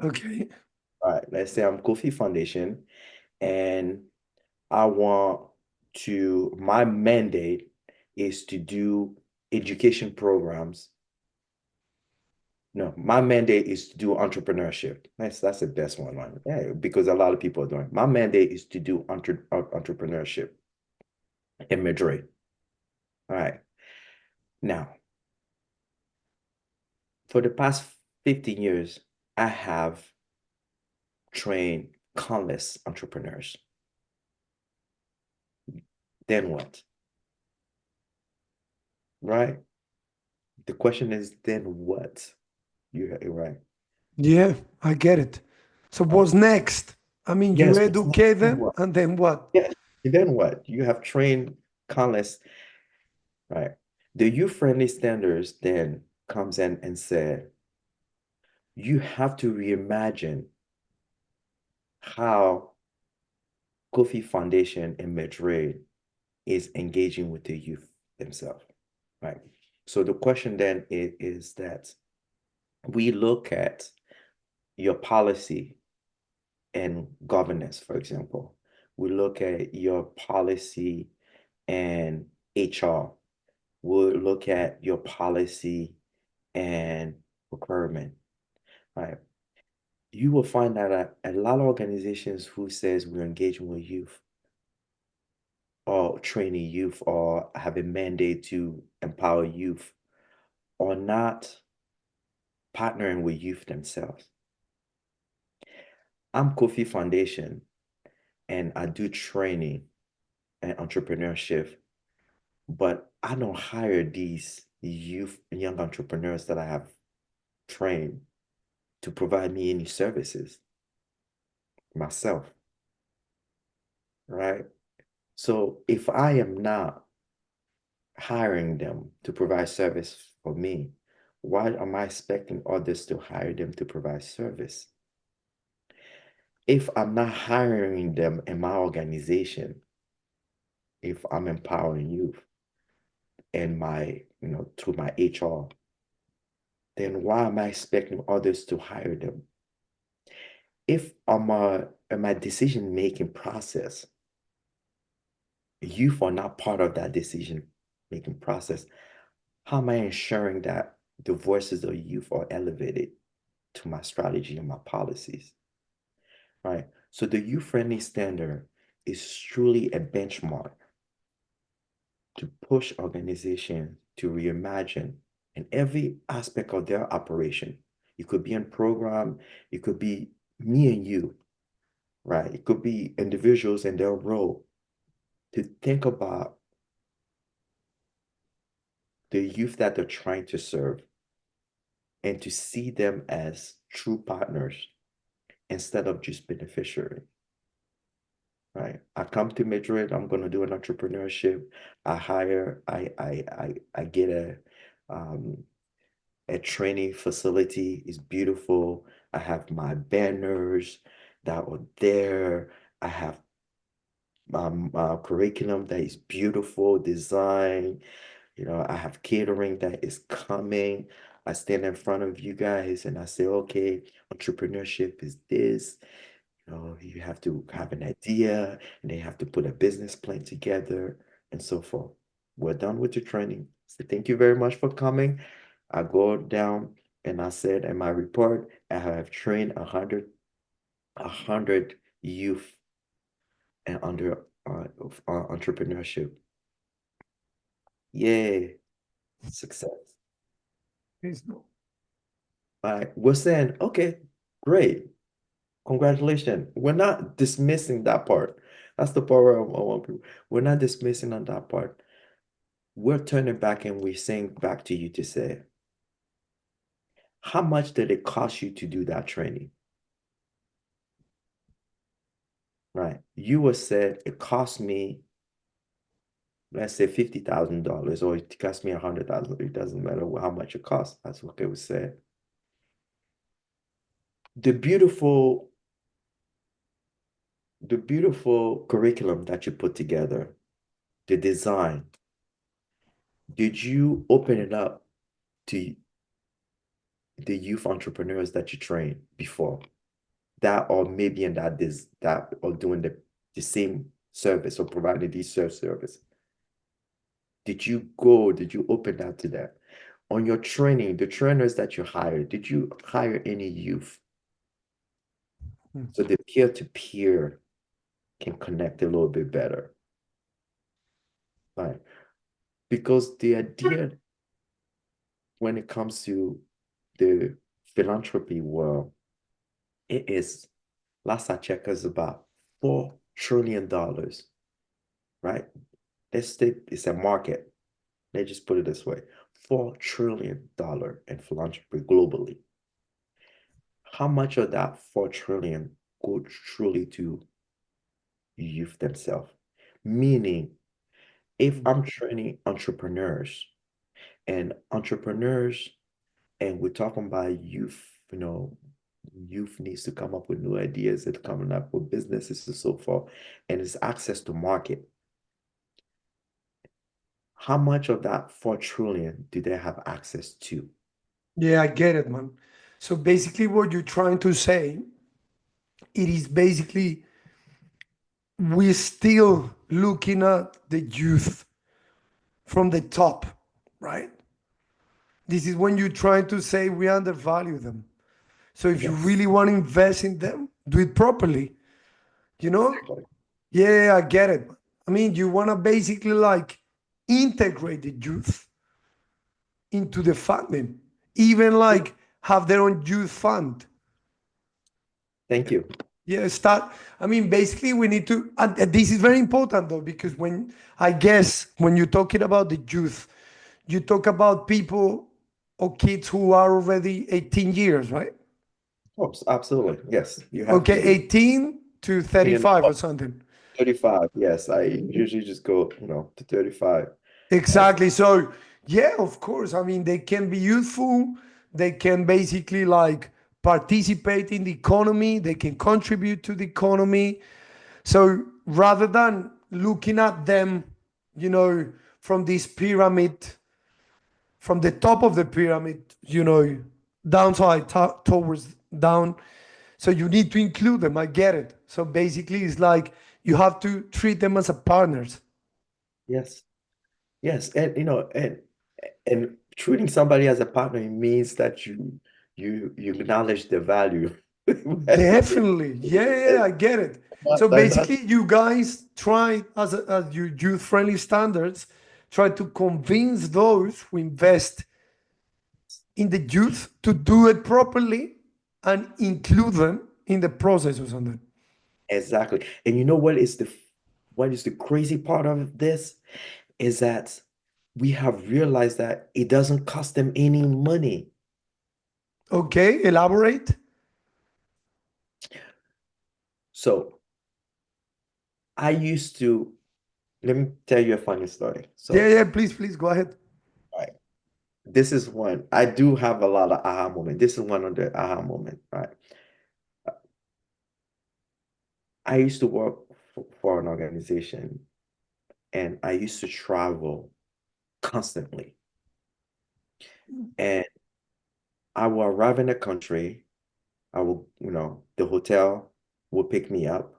Okay. All right, let's say I'm Koffi Foundation, and I want my mandate is to do education programs. No, my mandate is to do entrepreneurship. That's the best one, man. Yeah, because a lot of people are doing. My mandate is to do entrepreneurship in Madrid. All right. Now, for the past 15 years, I have trained countless entrepreneurs. Then what? Right? The question is, then what? You're right. Yeah, I get it. So Right. what's next? I mean, you Yes, what's next? educate Then them what? and then what? Yes. And then what? You have trained countless, right? The youth-friendly standards then comes in and said, you have to reimagine how Kofi Foundation in Madrid is engaging with the youth themselves, right? So the question then is that we look at your policy and governance, for example. We look at your policy and HR. We'll look at your policy and procurement, right? You will find that a lot of organizations who says we're engaging with youth or training youth or have a mandate to empower youth are not partnering with youth themselves. I'm Kofi Foundation and I do training and entrepreneurship, but I don't hire these youth and young entrepreneurs that I have trained to provide me any services myself, right? So if I am not hiring them to provide service for me, why am I expecting others to hire them to provide service? If I'm not hiring them in my organization, if I'm empowering youth and through my HR, then why am I expecting others to hire them? If in my decision-making process, youth are not part of that decision-making process, how am I ensuring that the voices of youth are elevated to my strategy and my policies, right? So the youth-friendly standard is truly a benchmark to push organizations to reimagine in every aspect of their operation. It could be in program, it could be me and you, right? It could be individuals and their role to think about the youth that they're trying to serve and to see them as true partners instead of just beneficiary, right? I come to Madrid, I'm going to do an entrepreneurship. I get a training facility. Is beautiful. I have my banners that are there. I have curriculum that is beautiful design. I have catering that is coming. I stand in front of you guys and I say, okay, entrepreneurship is this. You have to have an idea and they have to put a business plan together and so forth. We're done with the training. So thank you very much for coming. I go down and I said in my report, I have trained 100 youth and under entrepreneurship. Yay, success. Please no. We're saying, okay, great. Congratulations. We're not dismissing that part. That's the part where I want people. We're not dismissing on that part. We're turning back and we're saying back to you to say, how much did it cost you to do that training? Right. You were said it cost me, let's say $50,000, or it cost me $100,000. It doesn't matter how much it costs. That's what it was said. The beautiful the beautiful curriculum that you put together, the design, did you open it up to the youth entrepreneurs that you trained before? That or maybe in that this that or doing the same service or providing these service. Did you open that to them? On your training, the trainers that you hired, did you hire any youth Hmm. so the peer-to-peer can connect a little bit better? Right. Because the idea when it comes to the philanthropy world, it is last I checked is about $4 trillion, right? Let's say it's a market. Let's just put it this way: $4 trillion in philanthropy globally. How much of that 4 trillion go truly to youth themselves? Meaning, if I'm training entrepreneurs and we're talking about youth, youth needs to come up with new ideas and coming up with businesses and so forth, and it's access to market. How much of that 4 trillion do they have access to? Yeah, I get it, man. So basically, what you're trying to say, it is basically we're still looking at the youth from the top, right? This is when you're trying to say we undervalue them. So if you Yes, really want to invest in them, do it properly. You know? exactly. Yeah, I get it. I mean, you want to basically like integrate the youth into the funding, even like have their own youth fund. Thank you. Yeah, start. I mean, basically, we need to, and this is very important though, because when I guess when you're talking about the youth, you talk about people or kids who are already 18 years, right? Oh, absolutely. Yes, you have to Okay, be. 18 to And 35 or something. 35. Yes, I usually just go, to 35 as Exactly. So, yeah, of course. I mean, they can be youthful. They can basically like participate in the economy. They can contribute to the economy. So, rather than looking at them, from this pyramid, from the top of the pyramid, downside towards down. So, you need to include them. I get it. So, basically, it's like you have to treat them as a partners. yes. Yes, and and treating somebody as a partner means that you acknowledge the value. Definitely. Yeah, yeah, yeah, I get it. So They're not basically, you guys try, as your youth-friendly standards, try to convince those who invest in the youth to do it properly and include them in the process or something. exactly. And you know what is the crazy part of this is that we have realized that it doesn't cost them any money. Okay, elaborate. So I used to, let me tell you a funny story. Yeah, So yeah, please, please go ahead. right, this is one I do have a lot of aha moment. This is one of the aha moment, right? I used to work for an organization and I used to travel constantly. And I will arrive in the country. I will, the hotel will pick me up.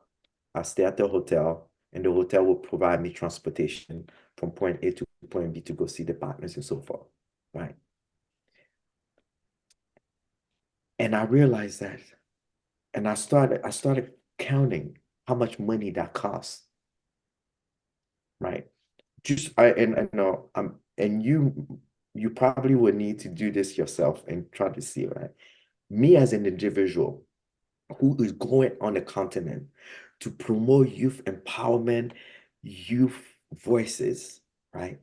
I stay at the hotel, and the hotel will provide me transportation from point A to point B to go see the partners and so forth. Right. And I realized that, and I started counting how much money that costs. Right. Just I and I know and you probably would need to do this yourself and try to see, right? Me as an individual who is going on the continent to promote youth empowerment, youth voices, right?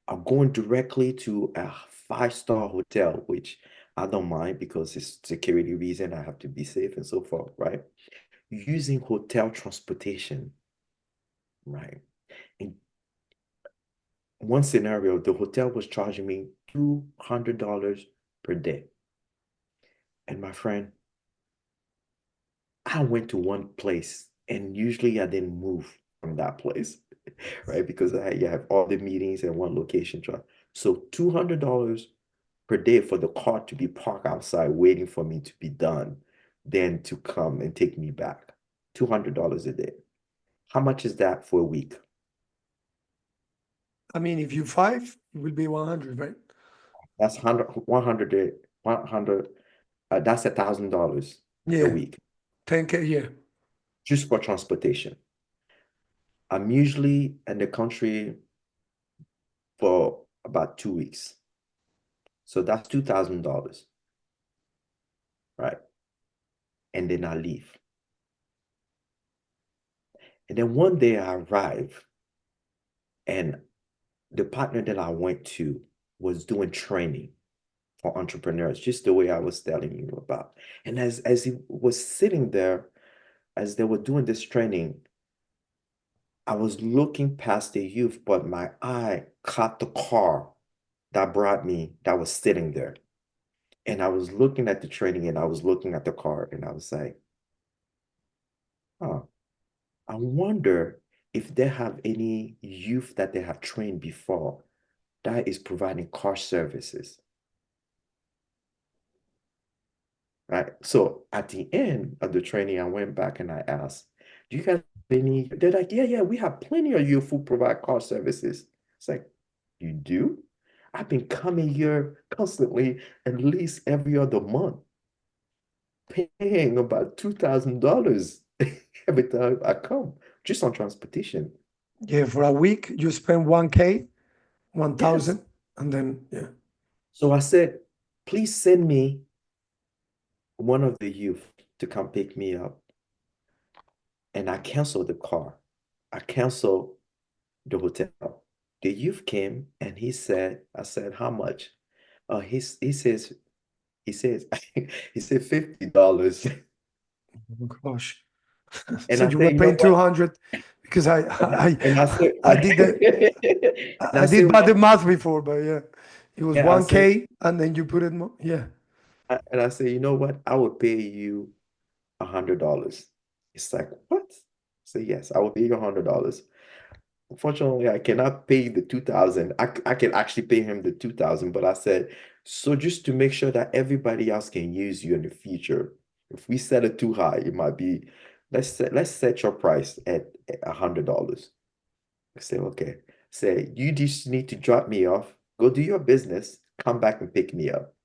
I'm going directly to a five-star hotel, which I don't mind because it's security reason. I have to be safe and so forth, right? Using hotel transportation, right? In one scenario, the hotel was charging me $200 per day. And my friend, I went to one place And usually I didn't move from that place, right? Because you have all the meetings in one location. So $200 per day for the car to be parked outside waiting for me to be done, then to come and take me back. $200 a day. How much is that for a week? I mean, if you five, it will be 100, right? That's 100, that's $1,000 a Yeah, week 10K, yeah. just for transportation. I'm usually in the country for about 2 weeks. So that's $2,000, right? And then I leave. And then one day I arrive, and the partner that I went to was doing training for entrepreneurs, just the way I was telling you about. And as he was sitting there, as they were doing this training, I was looking past the youth, but my eye caught the car that brought me that was sitting there. And I was looking at the training and I was looking at the car and I was like, oh, I wonder if they have any youth that they have trained before that is providing car services, right? So at the end of the training, I went back and I asked, do you guys have any? They're like, yeah, we have plenty of youth who provide car services. It's like, you do? I've been coming here constantly, at least every other month, paying about $2,000 every time I come, just on transportation. Yeah, for a week, you spend 1K, Yes. 1,000, and then, yeah. So I said, please send me one of the youth to come pick me up. And I canceled the car. I canceled the hotel. The youth came and he said, I said, how much? He says, he says, he said $50. Oh, gosh. And So I you said, were you know paying what? 200 because And I said, I did the, and I I said, did bad the well, math before, but yeah, it was yeah, I said, 1K and then you put it more. Yeah. and I said, you know what? I would pay you $100. It's like, what? I said, yes, I will pay you $100. Unfortunately, I cannot pay the 2,000. I can actually pay him the 2,000, but I said, so just to make sure that everybody else can use you in the future, if we set it too high, it might be, let's set your price at $100. I said, okay. Say, you just need to drop me off, go do your business, come back and pick me up.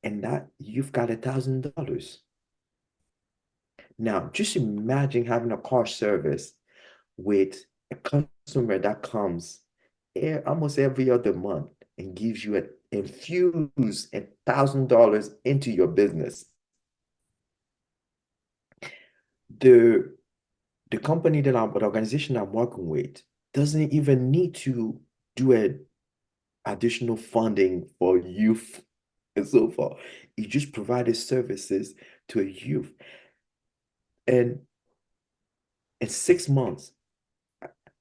And that you've got $1,000. Now, just imagine having a car service with a customer that comes almost every other month and gives you infuse $1,000 into your business. The the company the organization I'm working with doesn't even need to do an additional funding for youth and so forth. It just provided services to a youth. And in 6 months,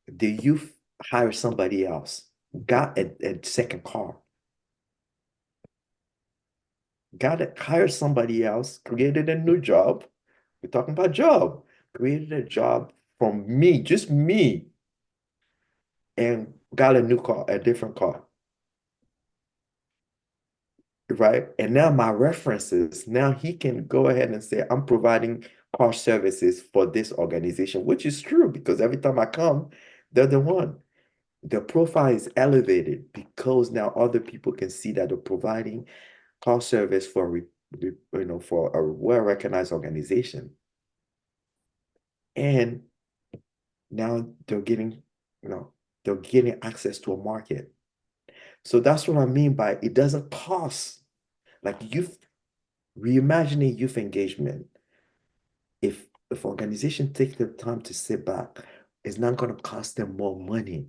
the youth hired somebody else, got a second car, got it, hired somebody else, created a new job. We're talking about job, created a job from me, just me, and got a new car, a different car, right? And now my references, now he can go ahead and say, I'm providing car services for this organization, which is true because every time I come, they're the one. The profile is elevated because now other people can see that they're providing call service for for a well-recognized organization, and now you know they're getting access to a market. So that's what I mean by it doesn't cost. Like youth, reimagining youth engagement. If organization take the time to sit back, it's not going to cost them more money.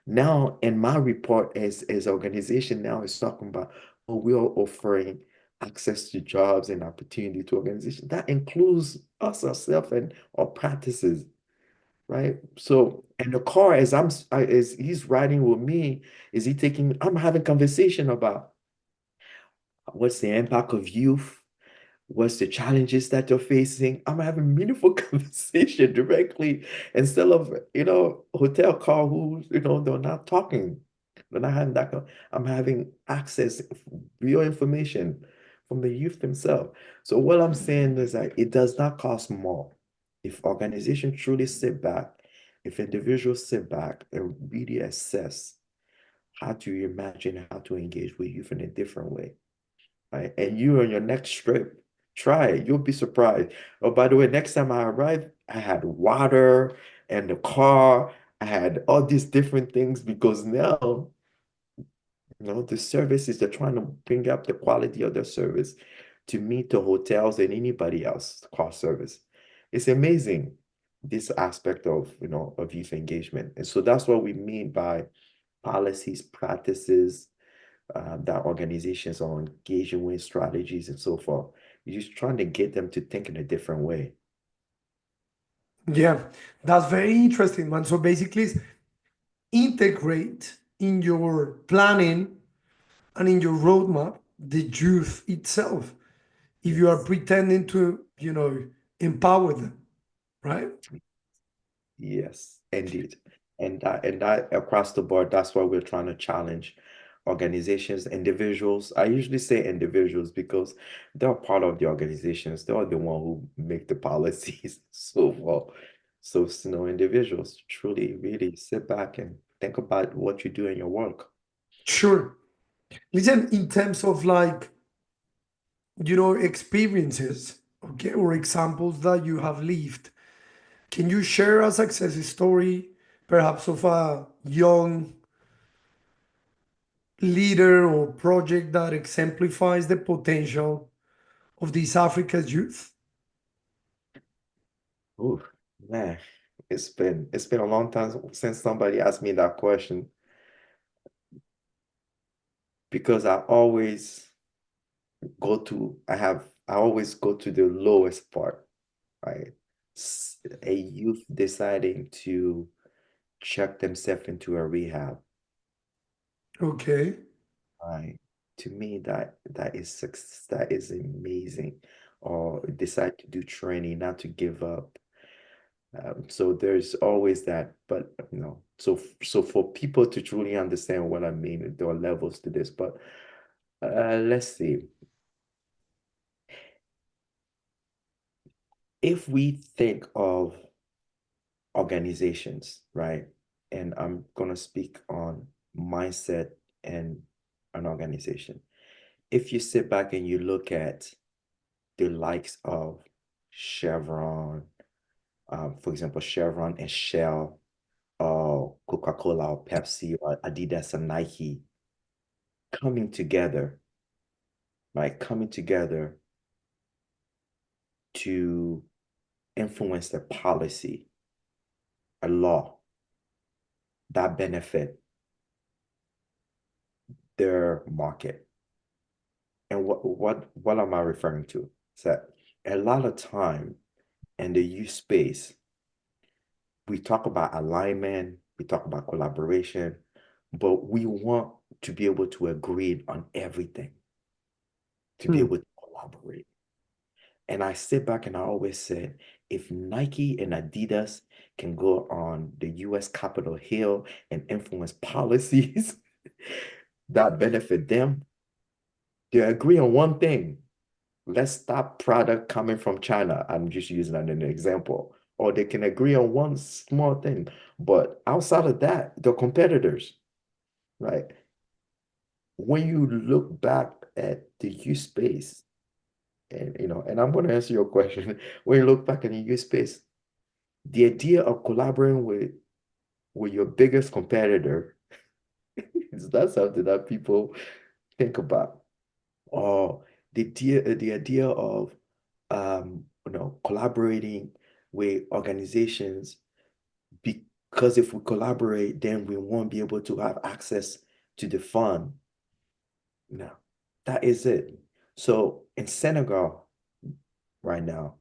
Now, in my report, as organization now is talking about, oh, we are offering access to jobs and opportunity to organization. That includes us ourselves and our practices, right? So, and the car, as he's riding with me, I'm having conversation about What's the impact of youth? What's the challenges that you're facing? I'm having meaningful conversation directly instead of, hotel call who, they're not talking. They're not having that. I'm having access, real information from the youth themselves. So what I'm saying is that it does not cost more. If organizations truly sit back, if individuals sit back and really assess how to imagine how to engage with youth in a different way, right? And you on your next trip, try it. You'll be surprised. Oh, by the way, next time I arrived, I had water and the car. I had all these different things because now, the services, they're trying to bring up the quality of their service to meet the hotels and anybody else car service. It's amazing, this aspect of youth engagement. And so that's what we mean by policies, practices, that organizations are engaging with, strategies and so forth. You're just trying to get them to think in a different way. Yeah, that's very interesting, man. So basically, it's integrate in your planning and in your roadmap the youth itself. If you are Yes. pretending to, empower them, right? Yes, indeed. And that across the board, that's what we're trying to challenge organizations, individuals. I usually say individuals because they're part of the organizations. They're the one who make the policies, so forth. So, individuals truly, really sit back and think about what you do in your work. Sure. Listen, in terms of like, experiences, okay, or examples that you have lived, can you share a success story, perhaps of a young leader or project that exemplifies the potential of these Africa's youth? Ooh, man, it's been a long time since somebody asked me that question because I always go to the lowest part, right? A youth deciding to check themselves into a rehab, Okay. right? To me, that is amazing. Or decide to do training, not to give up. So there's always that, but so for people to truly understand what I mean, there are levels to this. But let's see. If we think of organizations, right? And I'm gonna speak on mindset and an organization. If you sit back and you look at the likes of Chevron, for example, Chevron and Shell, or Coca-Cola or Pepsi or Adidas and Nike coming together, right? Coming together to influence the policy, a law that benefit their market. And what am I referring to? Is that a lot of time in the youth space, we talk about alignment, we talk about collaboration, but we want to be able to agree on everything, to be Hmm. able to collaborate. And I sit back and I always say, if Nike and Adidas can go on the US Capitol Hill and influence policies that benefit them, they agree on one thing. Let's stop product coming from China. I'm just using that as an example. Or they can agree on one small thing. But outside of that, they're competitors, right? When you look back at the use space, and I'm going to answer your question. When you look back at the use space, the idea of collaborating with your biggest competitor is not something that people think about. Or the idea of collaborating with organizations, because if we collaborate, then we won't be able to have access to the fund. No, that is it. So in Senegal right now,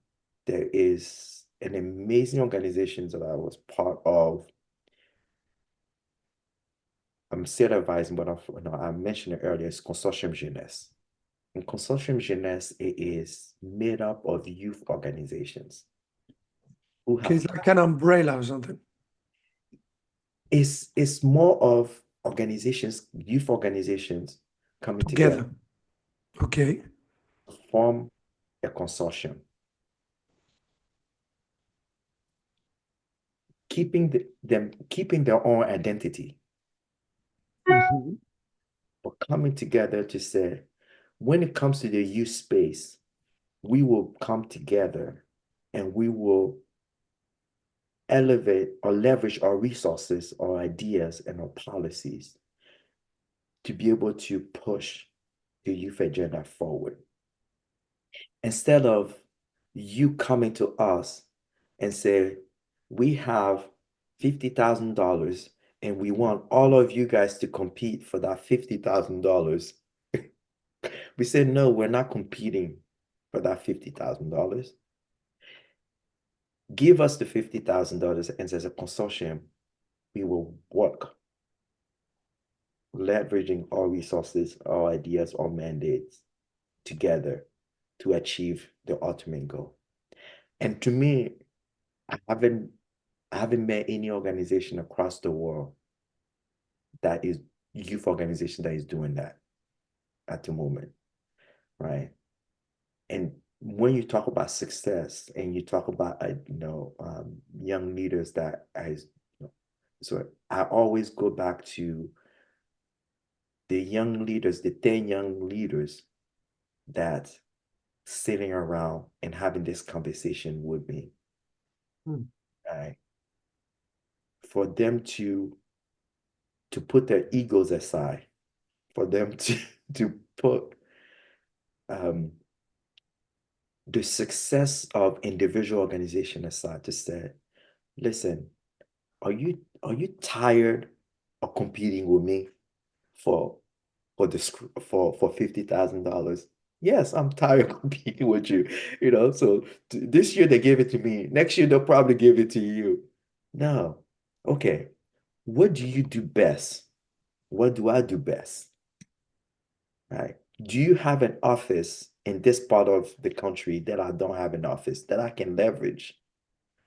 there is an amazing organization that I was part of. I'm still advising, but I mentioned it earlier. It's Consortium Jeunesse. And Consortium Jeunesse is made up of youth organizations who Okay, have it's like an umbrella or something. it's more of organizations, youth organizations coming together Together. Okay. to form a consortium, keeping their own identity, Mhm. but coming together to say, when it comes to the youth space, we will come together and we will elevate or leverage our resources, our ideas, and our policies to be able to push the youth agenda forward. Instead of you coming to us and say, we have $50,000 and we want all of you guys to compete for that $50,000. We said, no, we're not competing for that $50,000. Give us the $50,000 and as a consortium, we will work leveraging our resources, our ideas, our mandates together to achieve the ultimate goal. And to me, I haven't met any organization across the world that is youth organization that is doing that at the moment, right? And when you talk about success and you talk about young leaders that so I always go back to the young leaders, the 10 young leaders that sitting around and having this conversation with me, Hmm. right? For them to put their egos aside, for them to put um, the success of individual organization aside to say, listen, are you tired of competing with me for for $50,000? Yes, I'm tired of competing with you. So this year they gave it to me. Next year they'll probably give it to you. No. Okay. What do you do best? What do I do best? Right? Do you have an office in this part of the country that I don't have an office that I can leverage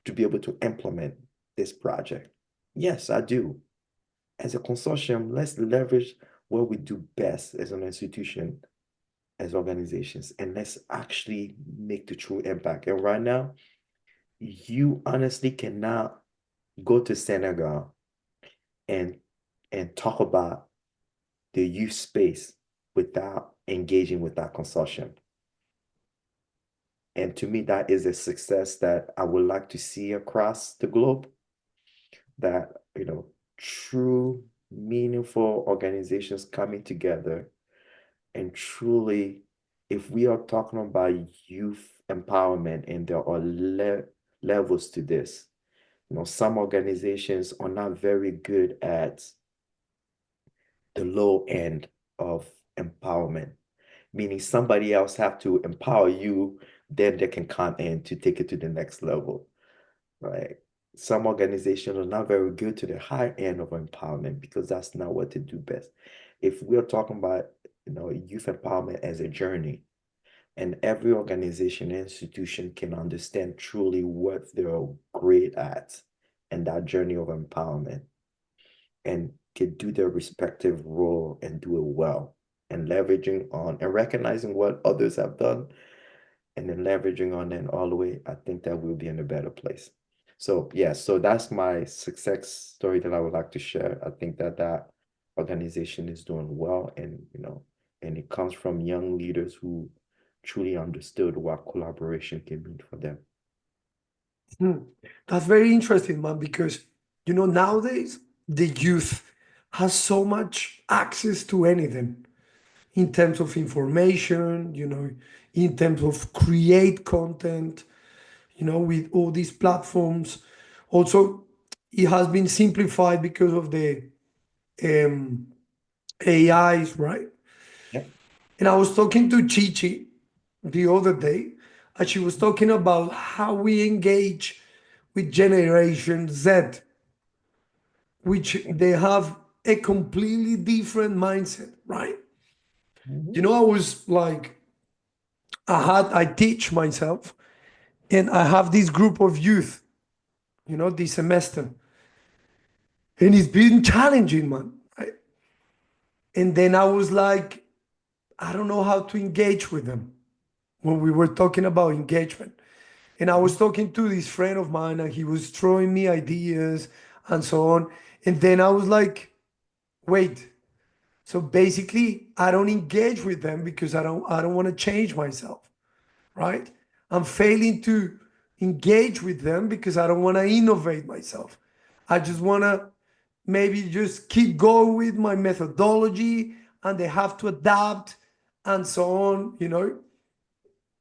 to be able to implement this project? Yes, I do. As a consortium, let's leverage what we do best as an institution, as organizations, and let's actually make the true impact. And right now, you honestly cannot go to Senegal and talk about the youth space without engaging with that consortium. And to me, that is a success that I would like to see across the globe, that, true, meaningful organizations coming together and truly, if we are talking about youth empowerment, and there are levels to this, some organizations are not very good at the low end of empowerment, meaning somebody else have to empower you, then they can come in to take it to the next level, right? Some organizations are not very good to the high end of empowerment because that's not what they do best. If we're talking about, youth empowerment as a journey, and every organization and institution can understand truly what they're great at and that journey of empowerment, and can do their respective role and do it well, and leveraging on and recognizing what others have done, and then leveraging on it all the way, I think that we'll be in a better place. So yeah, so that's my success story that I would like to share. I think that organization is doing well, and and it comes from young leaders who truly understood what collaboration can mean for them. Hmm. That's very interesting, man, because nowadays the youth has so much access to anything in terms of information, in terms of create content, with all these platforms. Also, it has been simplified because of the um, AIs, right? Yeah. And I was talking to Chichi the other day, and she was talking about how we engage with Generation Z, which they have a completely different mindset, right? Mhm. I was like, I teach myself, and I have this group of youth, this semester, and it's been challenging, man. And then I was like, I don't know how to engage with them when we were talking about engagement. And I was Mhm. talking to this friend of mine, and he was throwing me ideas and so on. And then I was like, wait. So basically, I don't engage with them because I don't want to change myself, right? I'm failing to engage with them because I don't want to innovate myself. I just want to maybe just keep going with my methodology, and they have to adapt and so on.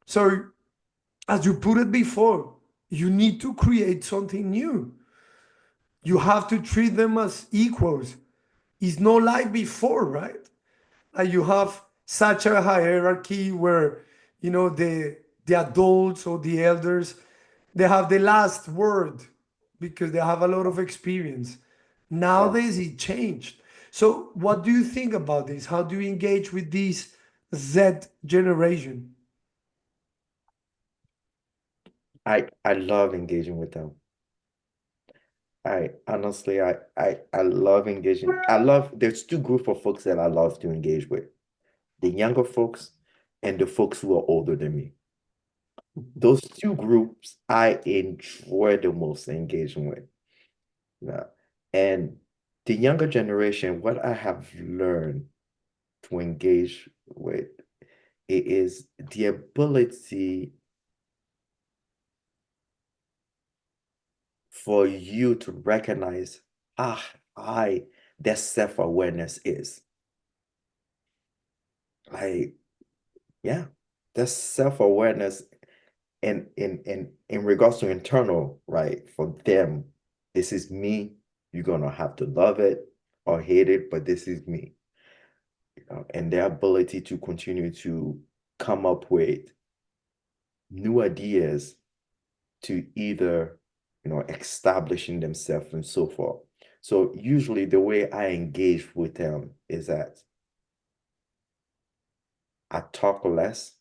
So, as you put it before, you need to create something new. You have to treat them as equals. It's not like before, right? Like you have such a hierarchy where the adults or the elders, they have the last word because they have a lot of experience. Yes. Nowadays it changed. So what do you think about this? How do you engage with this Z generation? I love engaging with them. I honestly, I love engaging. There's two group of folks that I love to engage with. The younger folks and the folks who are older than me. Those two groups I enjoy the most engaging with. Yeah. And the younger generation, what I have learned to engage with, it is the ability for you to recognize, ah, I, that self-awareness is. Like, yeah, that self-awareness in regards to internal, right? For them, this is me. You're gonna have to love it or hate it, but this is me. And their ability to continue to come up with new ideas to either, establishing themselves and so forth. So usually the way I engage with them is that I talk less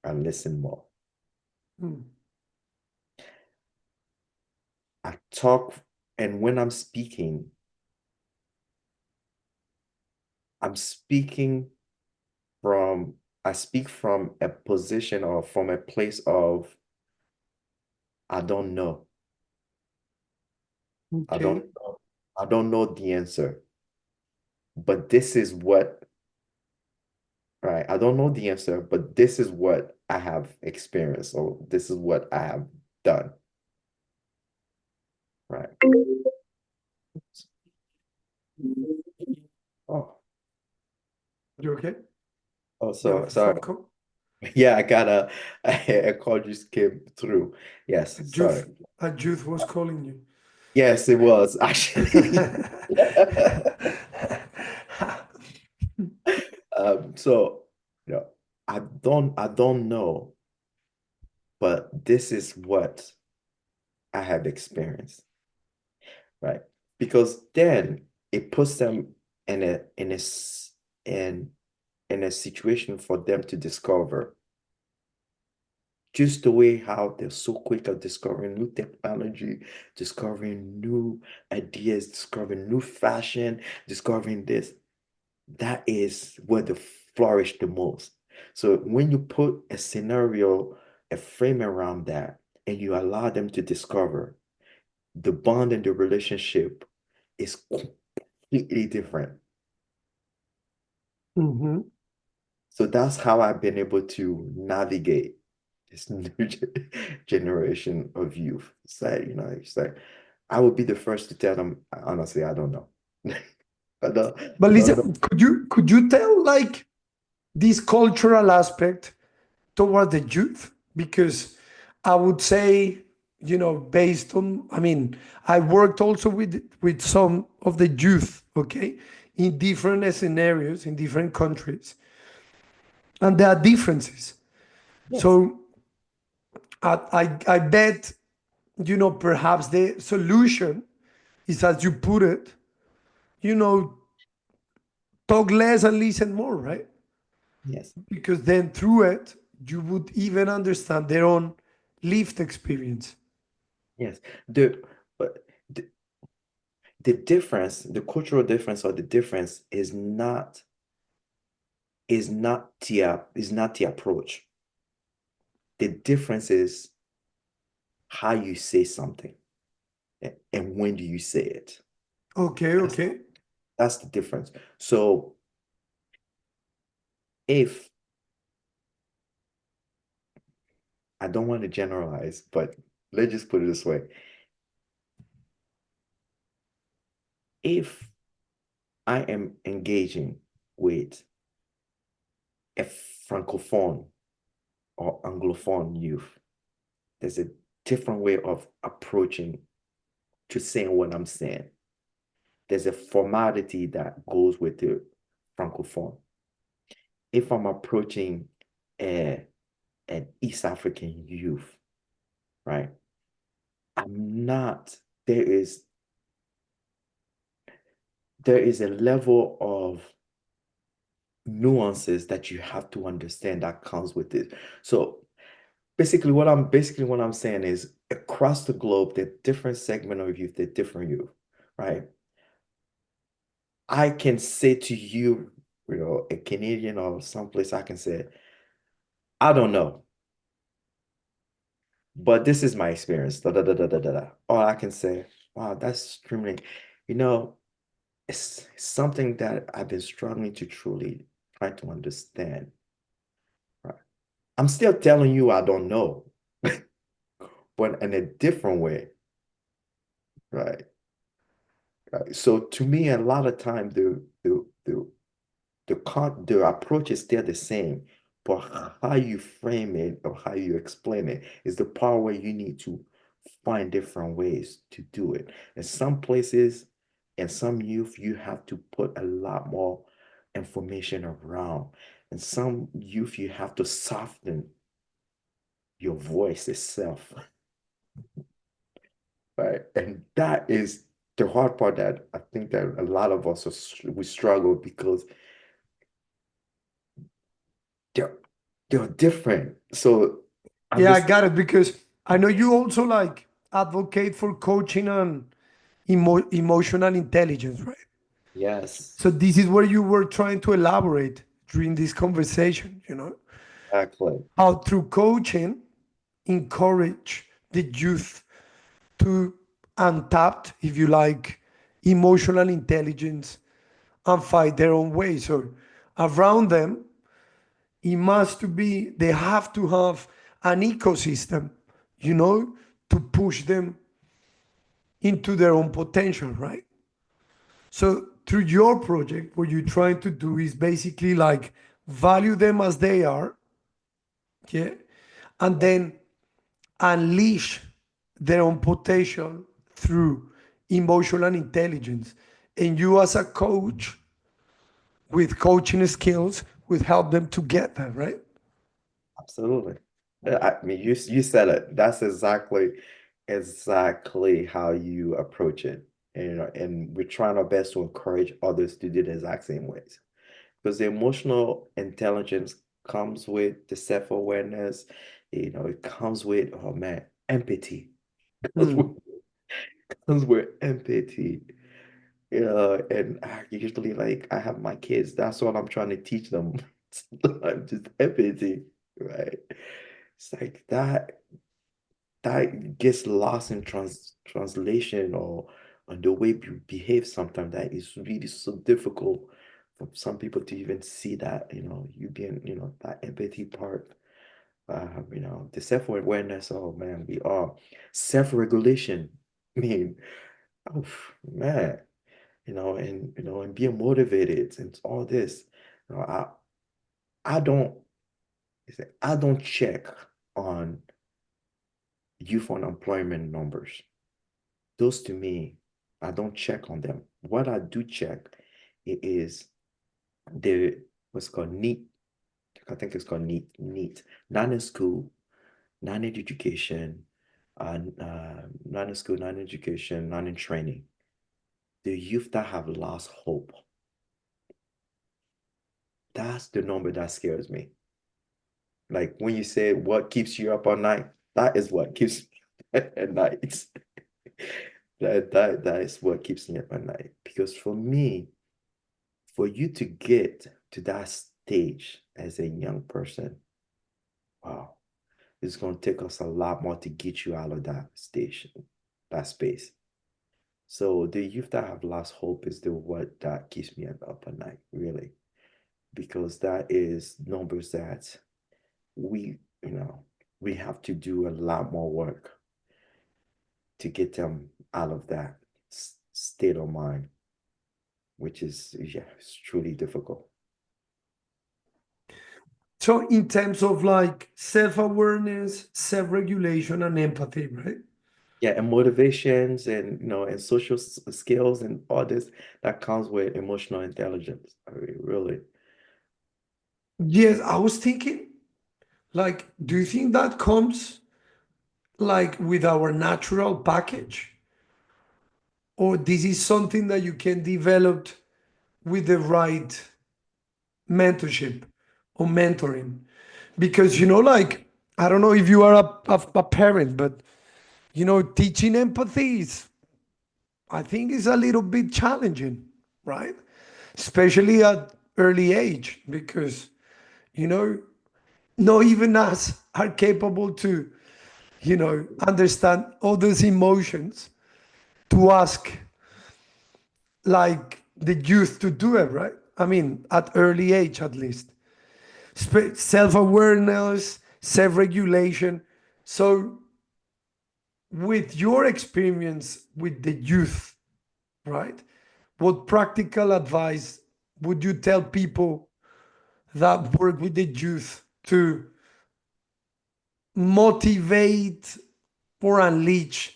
and listen more. Hmm. I talk, and when I'm speaking, I'm speaking from, I speak from a position or from a place of, I don't know. I don't Okay. know. I don't know the answer, but this is what, right? I don't know the answer, but this is what I have experienced, or this is what I have done, right? Oh, You okay? oh, You have a sorry. phone call? Yeah, I got a call just came through. Yes, A sorry. youth, a youth was calling you. Yes, it was actually. So, I don't know, but this is what I have experienced, right? Because then it puts them in in in a situation for them to discover just the way how they're so quick at discovering new technology, discovering new ideas, discovering new fashion, discovering this. That is where they flourish the most. So when you put a scenario, a frame around that, and you allow them to discover, the bond and the relationship is completely different. Hmm. So that's how I've been able to navigate this new generation of youth. It's like I would be the first to tell them, honestly, I don't know. But I don't know. listen, could you tell like this cultural aspect toward the youth? Because I would say, based on, I mean, I worked also with some of the youth, okay, in different scenarios in different countries, and there are differences. Yes. So I bet, perhaps the solution is, as you put it, you know, talk less and listen more, right? Yes. Because then through it, you would even understand their own lived experience. Yes. But the difference, the cultural difference or the difference is not the approach. The difference is how you say something and when do you say it. Okay, That's okay. that's the difference. So if I don't want to generalize, but let's just put it this way. If I am engaging with a francophone or anglophone youth, there's a different way of approaching to saying what I'm saying. There's a formality that goes with the francophone. If I'm approaching a, an East African youth, right? I'm not, there is a level of nuances that you have to understand that comes with it. So basically what I'm saying is across the globe, there are different segment of youth, there are different youth, right? I can say to you, a Canadian or someplace, I can say, I don't know, but this is my experience. Da, da, da, da, da, da, da. Or I can say, wow, that's extremely, you know, it's something that I've been struggling to truly try to understand. Right? I'm still telling you I don't know, but in a different way, right? Right. So to me, a lot of time the approach is still the same, but how you frame it or how you explain it is the part where you need to find different ways to do it. In some places, in some youth, you have to put a lot more information around. In some youth, you have to soften your voice itself, right? And that is the hard part that I think that a lot of us we struggle because they're they're different. So Yeah, I understand. got it because I know you also like advocate for coaching and emotional intelligence, right? Yes, So this is where you were trying to elaborate during this conversation, exactly. how through coaching encourage the youth to untap, if you like, emotional intelligence and find their own way. So around them, it must to be, they have to have an ecosystem, to push them into their own potential, right? So through your project, what you're trying to do is basically like value them as they are, yeah, and Yeah, then unleash their own potential through emotional intelligence. And you as a coach with coaching skills would help them to get that, right? absolutely. I mean, you said it. That's exactly how you approach it. And, and we're trying our best to encourage others to do the exact same ways. Because the emotional intelligence comes with the self-awareness, it comes with, oh man, empathy. Hmm. Comes with empathy. Yeah, and I usually like I have my kids. That's what I'm trying to teach them. I'm just empathy, right? It's like that gets lost in translation or on the way you behave sometimes. That is really so difficult for some people to even see that, you being, that empathy part. The self-awareness, oh man, we are self-regulation. I mean, oh man. And being motivated and all this. You know, I don't I don't check on youth unemployment numbers. Those to me, I don't check on them. What I do check is the what's called NEAT. I think it's called NEAT. Not in school, not in education, not in school, not in education, not in training. The youth that have lost hope. That's the number that scares me. Like when you say what keeps you up all night, that is what keeps me at night. That is what keeps me up at night. Because for me, for you to get to that stage as a young person, wow, it's going to take us a lot more to get you out of that station, that space. So the youth that have lost hope is the what that keeps me up at night, really, because that is numbers that we, you know, we have to do a lot more work to get them out of that state of mind, which is, yeah, it's truly difficult. So in terms of like self-awareness, self-regulation, and empathy, right? Yeah, and motivations and and social skills and all this that comes with emotional intelligence. I mean, really. Yes, I was thinking, like, do you think that comes like with our natural package? Or this is something that you can develop with the right mentorship or mentoring? Because, like, I don't know if you are a parent, but, teaching empathy is, I think, is a little bit challenging, right? Especially at early age, because, you know, not even us are capable to, understand all those emotions to ask like the youth to do it, right? I mean, at early age at least. Self-awareness, self-regulation. So with your experience with the youth, right? What practical advice would you tell people that work with the youth to motivate or unleash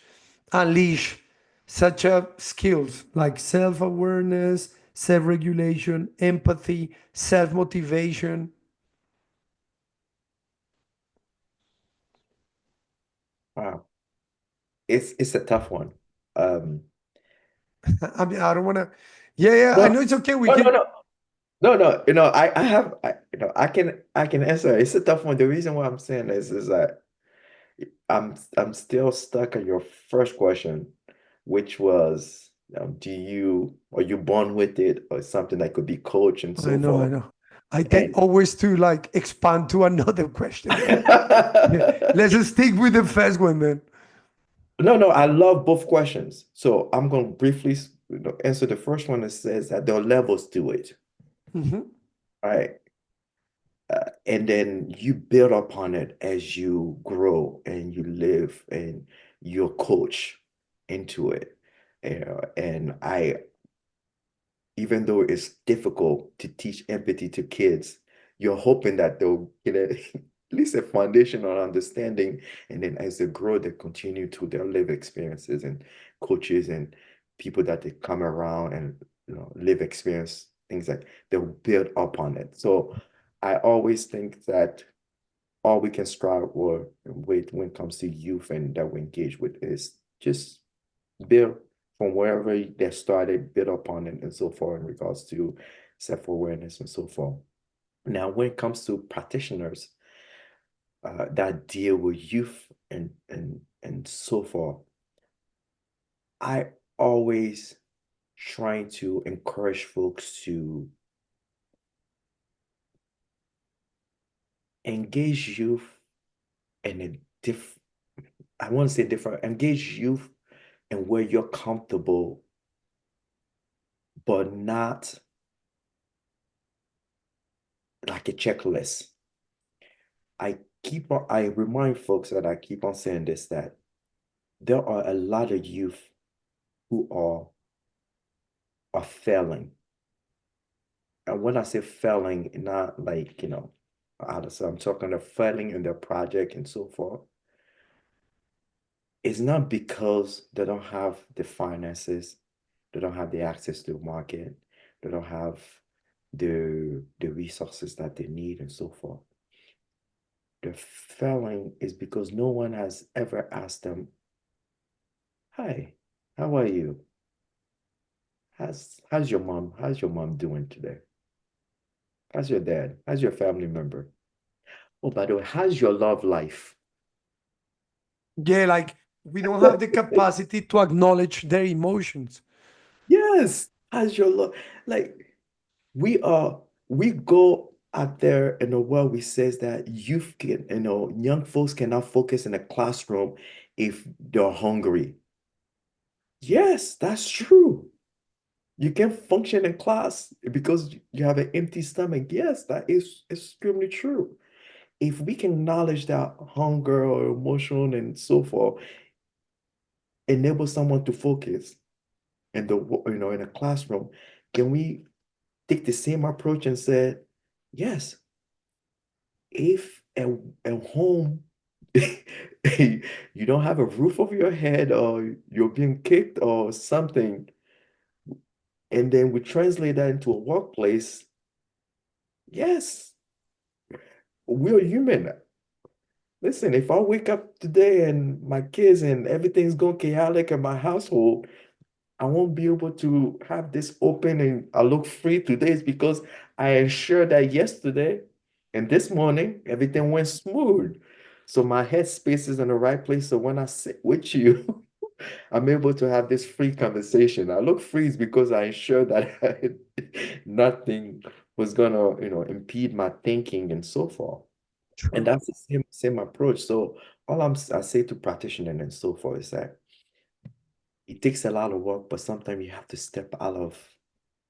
such a skills like self-awareness, self-regulation, empathy, self-motivation? Wow. It's a tough one. Um, I mean, I don't want to. Yeah, I no, know it's okay. We no, no, can. no. No, no, I have I can answer. It's a tough one. The reason why I'm saying this is that I'm still stuck on your first question, which was are you born with it or something that could be coached and I so know, I forth. know. I tend And always to like expand to another question, but yeah, let's just stick with the first one then. no, no, I love both questions. So I'm going to briefly answer the first one that says that there are levels to it, Mhm. right? And then you build upon it as you grow and you live and you're coach into it. And even though it's difficult to teach empathy to kids, you're hoping that they'll get at least a foundation on understanding. And then as they grow, they continue to their live experiences and coaches and people that they come around and live experience things like they'll build upon it. So I always think that all we can strive for with when it comes to youth and that we engage with is just build from wherever they started, build upon it and so forth in regards to self-awareness and so forth. Now, when it comes to practitioners that deal with youth and so forth, I always trying to encourage folks to engage youth in a I want to say different, engage youth and where you're comfortable, but not like a checklist. I remind folks that I keep on saying this, that there are a lot of youth who are failing. And when I say failing, not like, honestly, I'm talking of failing in their project and so forth. It's not because they don't have the finances, they don't have the access to the market, they don't have the resources that they need and so forth. The failing is because no one has ever asked them, "Hi, how are you? How's your mom doing today?" How's your dad? How's your family member? Oh, by the way, how's your love life? Yeah, like we don't have the capacity to acknowledge their emotions. Yes, how's your love? Like we go out there in the world, we says that youth can, young folks cannot focus in a classroom if they're hungry. Yes, that's true. You can function in class because you have an empty stomach. Yes, that is extremely true. If we can acknowledge that hunger or emotion and so forth, enable someone to focus in in a classroom, can we take the same approach and say, yes, if at home you don't have a roof over your head or you're being kicked or something, and then we translate that into a workplace, yes, we're human. Listen, if I wake up today and my kids and everything's going chaotic in my household, I won't be able to have this open and I look free today is because I ensured that yesterday and this morning everything went smooth. So my headspace is in the right place. So when I sit with you, I'm able to have this free conversation. I look free is because I ensured that nothing was gonna, impede my thinking and so forth. And True. that's the same approach. So I say to practitioners and so forth is that it takes a lot of work, but sometimes you have to step out of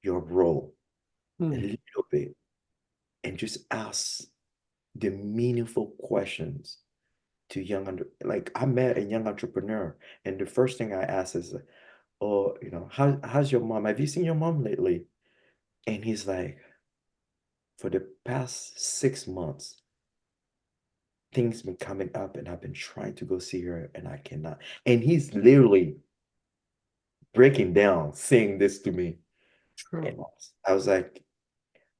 your role a Hmm. little bit and just ask the meaningful questions to like I met a young entrepreneur, and the first thing I asked is, "Oh, how's your mom? Have you seen your mom lately?" And he's like, "For the past 6 months, things been coming up, and I've been trying to go see her, and I cannot." And he's literally breaking down, saying this to me, and True. I was like,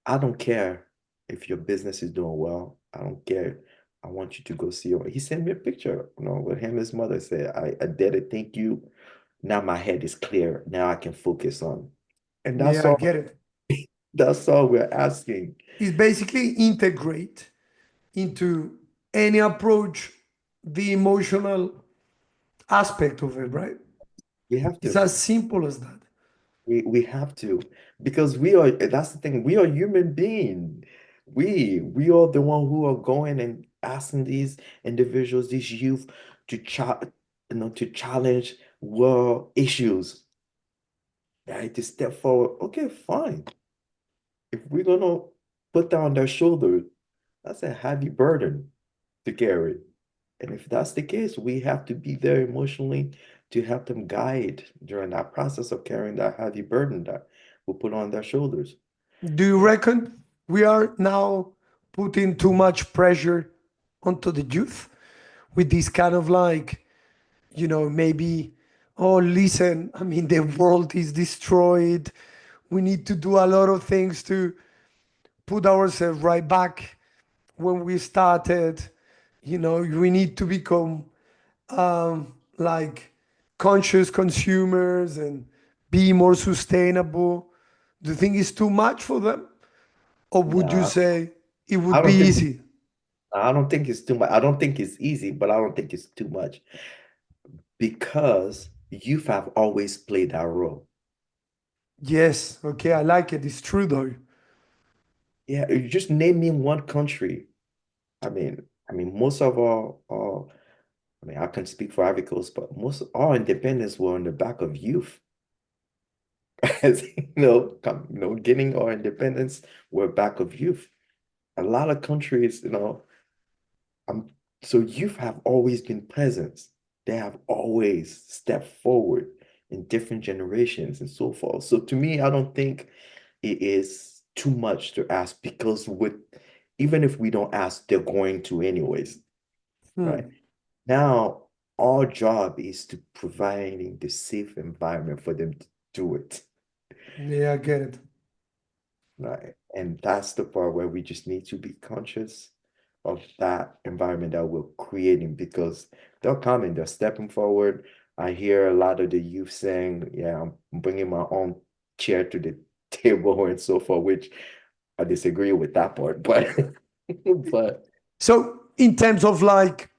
I don't care if your business is doing well. I don't care. I want you to go see him. He sent me a picture, with him and his mother said, I did it. Thank you. Now my head is clear. Now I can focus on. And Yeah, I get it. that's all we're asking. It's basically integrate into any approach the emotional aspect of it, right? We have It's to. as simple as that. We have to. Because that's the thing, we are human beings. We are the one who are going and asking these individuals, these youth to challenge world issues. Right? To step forward. Okay, fine. If we're gonna put that on their shoulders, that's a heavy burden to carry. And if that's the case, we have to be there emotionally to help them guide during that process of carrying that heavy burden that we put on their shoulders. Do you reckon we are now putting too much pressure onto the youth with this kind of like, maybe, oh, listen, I mean, the world is destroyed. We need to do a lot of things to put ourselves right back when we started. We need to become like conscious consumers and be more sustainable. Do you think it's too much for them? Or would you No, say it I would be don't think easy? I don't think it's too much. I don't think it's easy, but I don't think it's too much because youth have always played that role. Yes, okay, I like it. It's true though. Yeah, you just name me one country. I mean, most of our I can speak for Ivory Coast, but most of our independence were on the back of youth. As getting our independence were back of youth. A lot of countries, um, so youth have always been present. They have always stepped forward in different generations and so forth. So to me, I don't think it is too much to ask because even if we don't ask, they're going to anyways, right? Hmm. Now, our job is to providing the safe environment for them to do it. Yeah, I get it. Right. And that's the part where we just need to be conscious of that environment that we're creating because they're coming, they're stepping forward. I hear a lot of the youth saying, yeah, I'm bringing my own chair to the table and so forth, which I disagree with that part, but but So in terms of like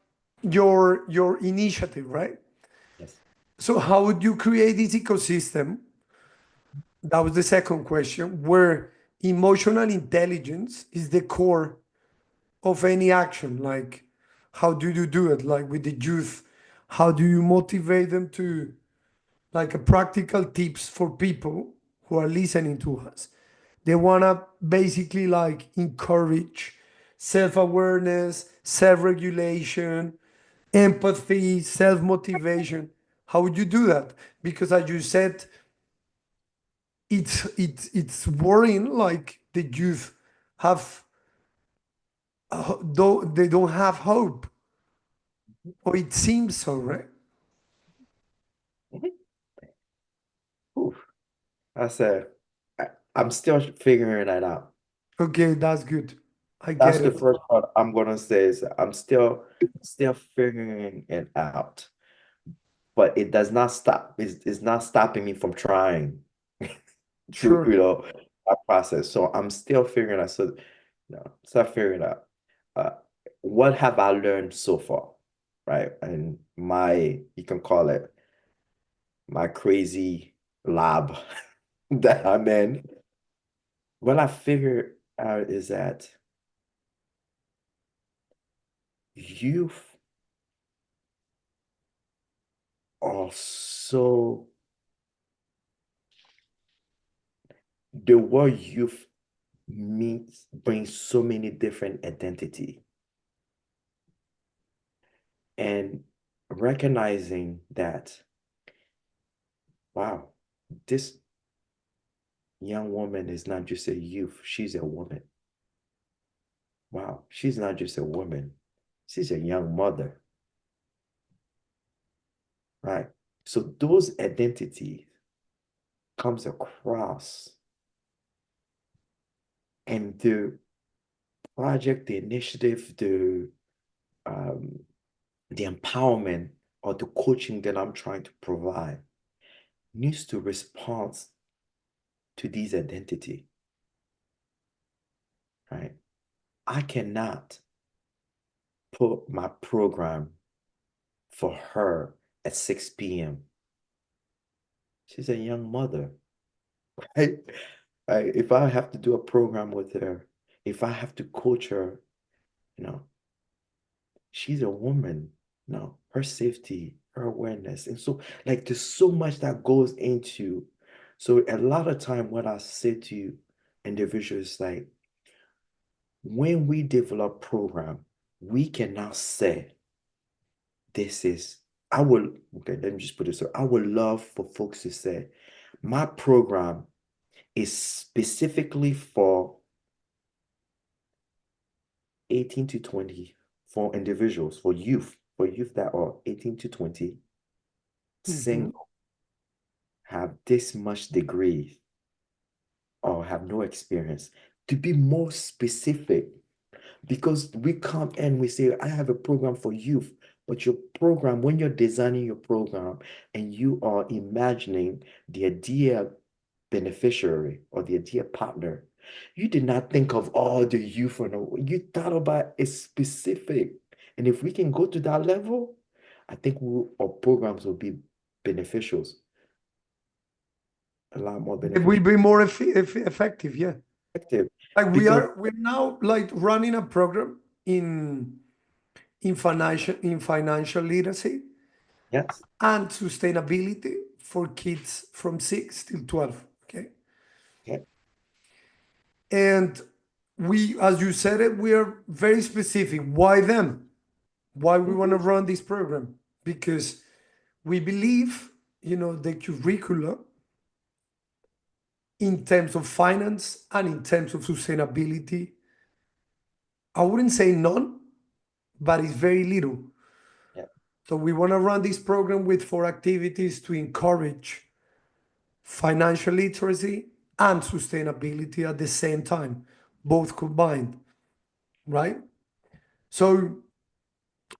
your initiative, right? yes. So how would you create this ecosystem? That was the second question, where emotional intelligence is the core of any action. Like, how do you do it? Like with the youth, how do you motivate them to, like, a practical tips for people who are listening to us? They want to basically like encourage self-awareness, self-regulation, empathy, self-motivation. How would you do that? Because as you said, it's worrying, like the youth have though they don't have hope, or it seems so, right? Mhm. Oof. I said I'm still figuring that out. Okay, that's good. I That's get the it. first part I'm gonna say is I'm still figuring it out. But it does not stop. It's not stopping me from trying through, Sure. that process. So I'm still figuring out. So no, still figuring out. Uh, what have I learned so far, right? And you can call it my crazy lab that I'm in. What I figured out is that youth are so the word youth means brings so many different identity, and recognizing that, wow, this young woman is not just a youth, she's a woman. Wow, she's not just a woman, she's a young mother, right? So those identities comes across, and the project, the initiative, um, the empowerment or the coaching that I'm trying to provide needs to respond to these identity, right? I cannot put my program for her at 6 p.m. She's a young mother, right? Right? If I have to do a program with her, if I have to coach her, you know, she's a woman, her safety, her awareness. And so, like, there's so much that goes into. So, a lot of time, what I say to individuals, like, when we develop program, we can now say, this is, okay, let me just put it so I would love for folks to say, my program is specifically for 18 to 20, for individuals, for youth that are 18 to 20, Mhm. single, have this much degree, or have no experience, to be more specific. Because we come and we say, I have a program for youth, but your program, when you're designing your program and you are imagining the idea beneficiary or the idea partner, you did not think of all the youth, you thought about a specific. And if we can go to that level, I think our programs will be beneficial, a lot more It will beneficial. be more effective, yeah. Effective. Like Because we're now like running a program in financial literacy yes, and sustainability for kids from 6 till 12. Okay. yeah, And we, as you said it, we are very specific. Why them? Why we want to mhm, run this program? Because we believe, the curricula in terms of finance and in terms of sustainability, I wouldn't say none, but it's very little. yeah, So we want to run this program with 4 activities to encourage financial literacy and sustainability at the same time, both combined, right? So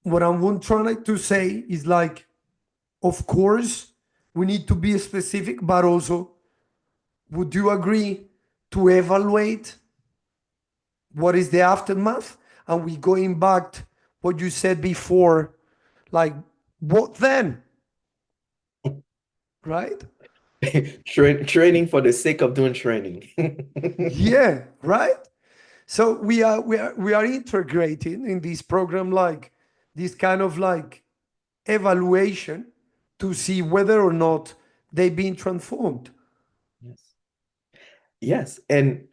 what I'm trying to say is like, of course, we need to be specific, but also, would you agree to evaluate what is the aftermath, and we going back to what you said before, like what then, right? Training for the sake of doing training. Yeah, right. So we are integrating in this program like this kind of like evaluation to see whether or not they've been transformed. Yes. Yes, and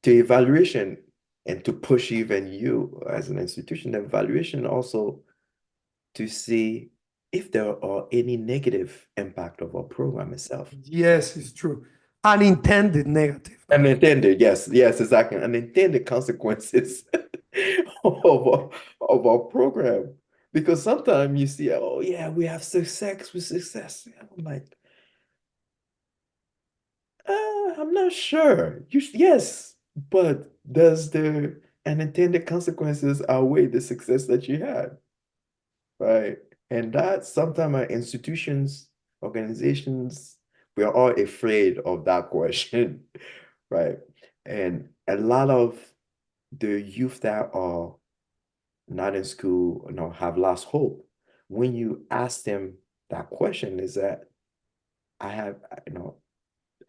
to evaluation and to push even you as an institution, evaluation also to see if there are any negative impact of our program itself. Yes, it's true. Unintended negative. Unintended, yes, yes, exactly. Unintended consequences of our program. Because sometimes you see, oh yeah, we have success with success. I'm like, I'm not sure. Yes, but does the unintended consequences outweigh the success that you had? Right. And that sometimes our institutions, organizations, we are all afraid of that question. Right. And a lot of the youth that are not in school, have lost hope. When you ask them that question, is that I have,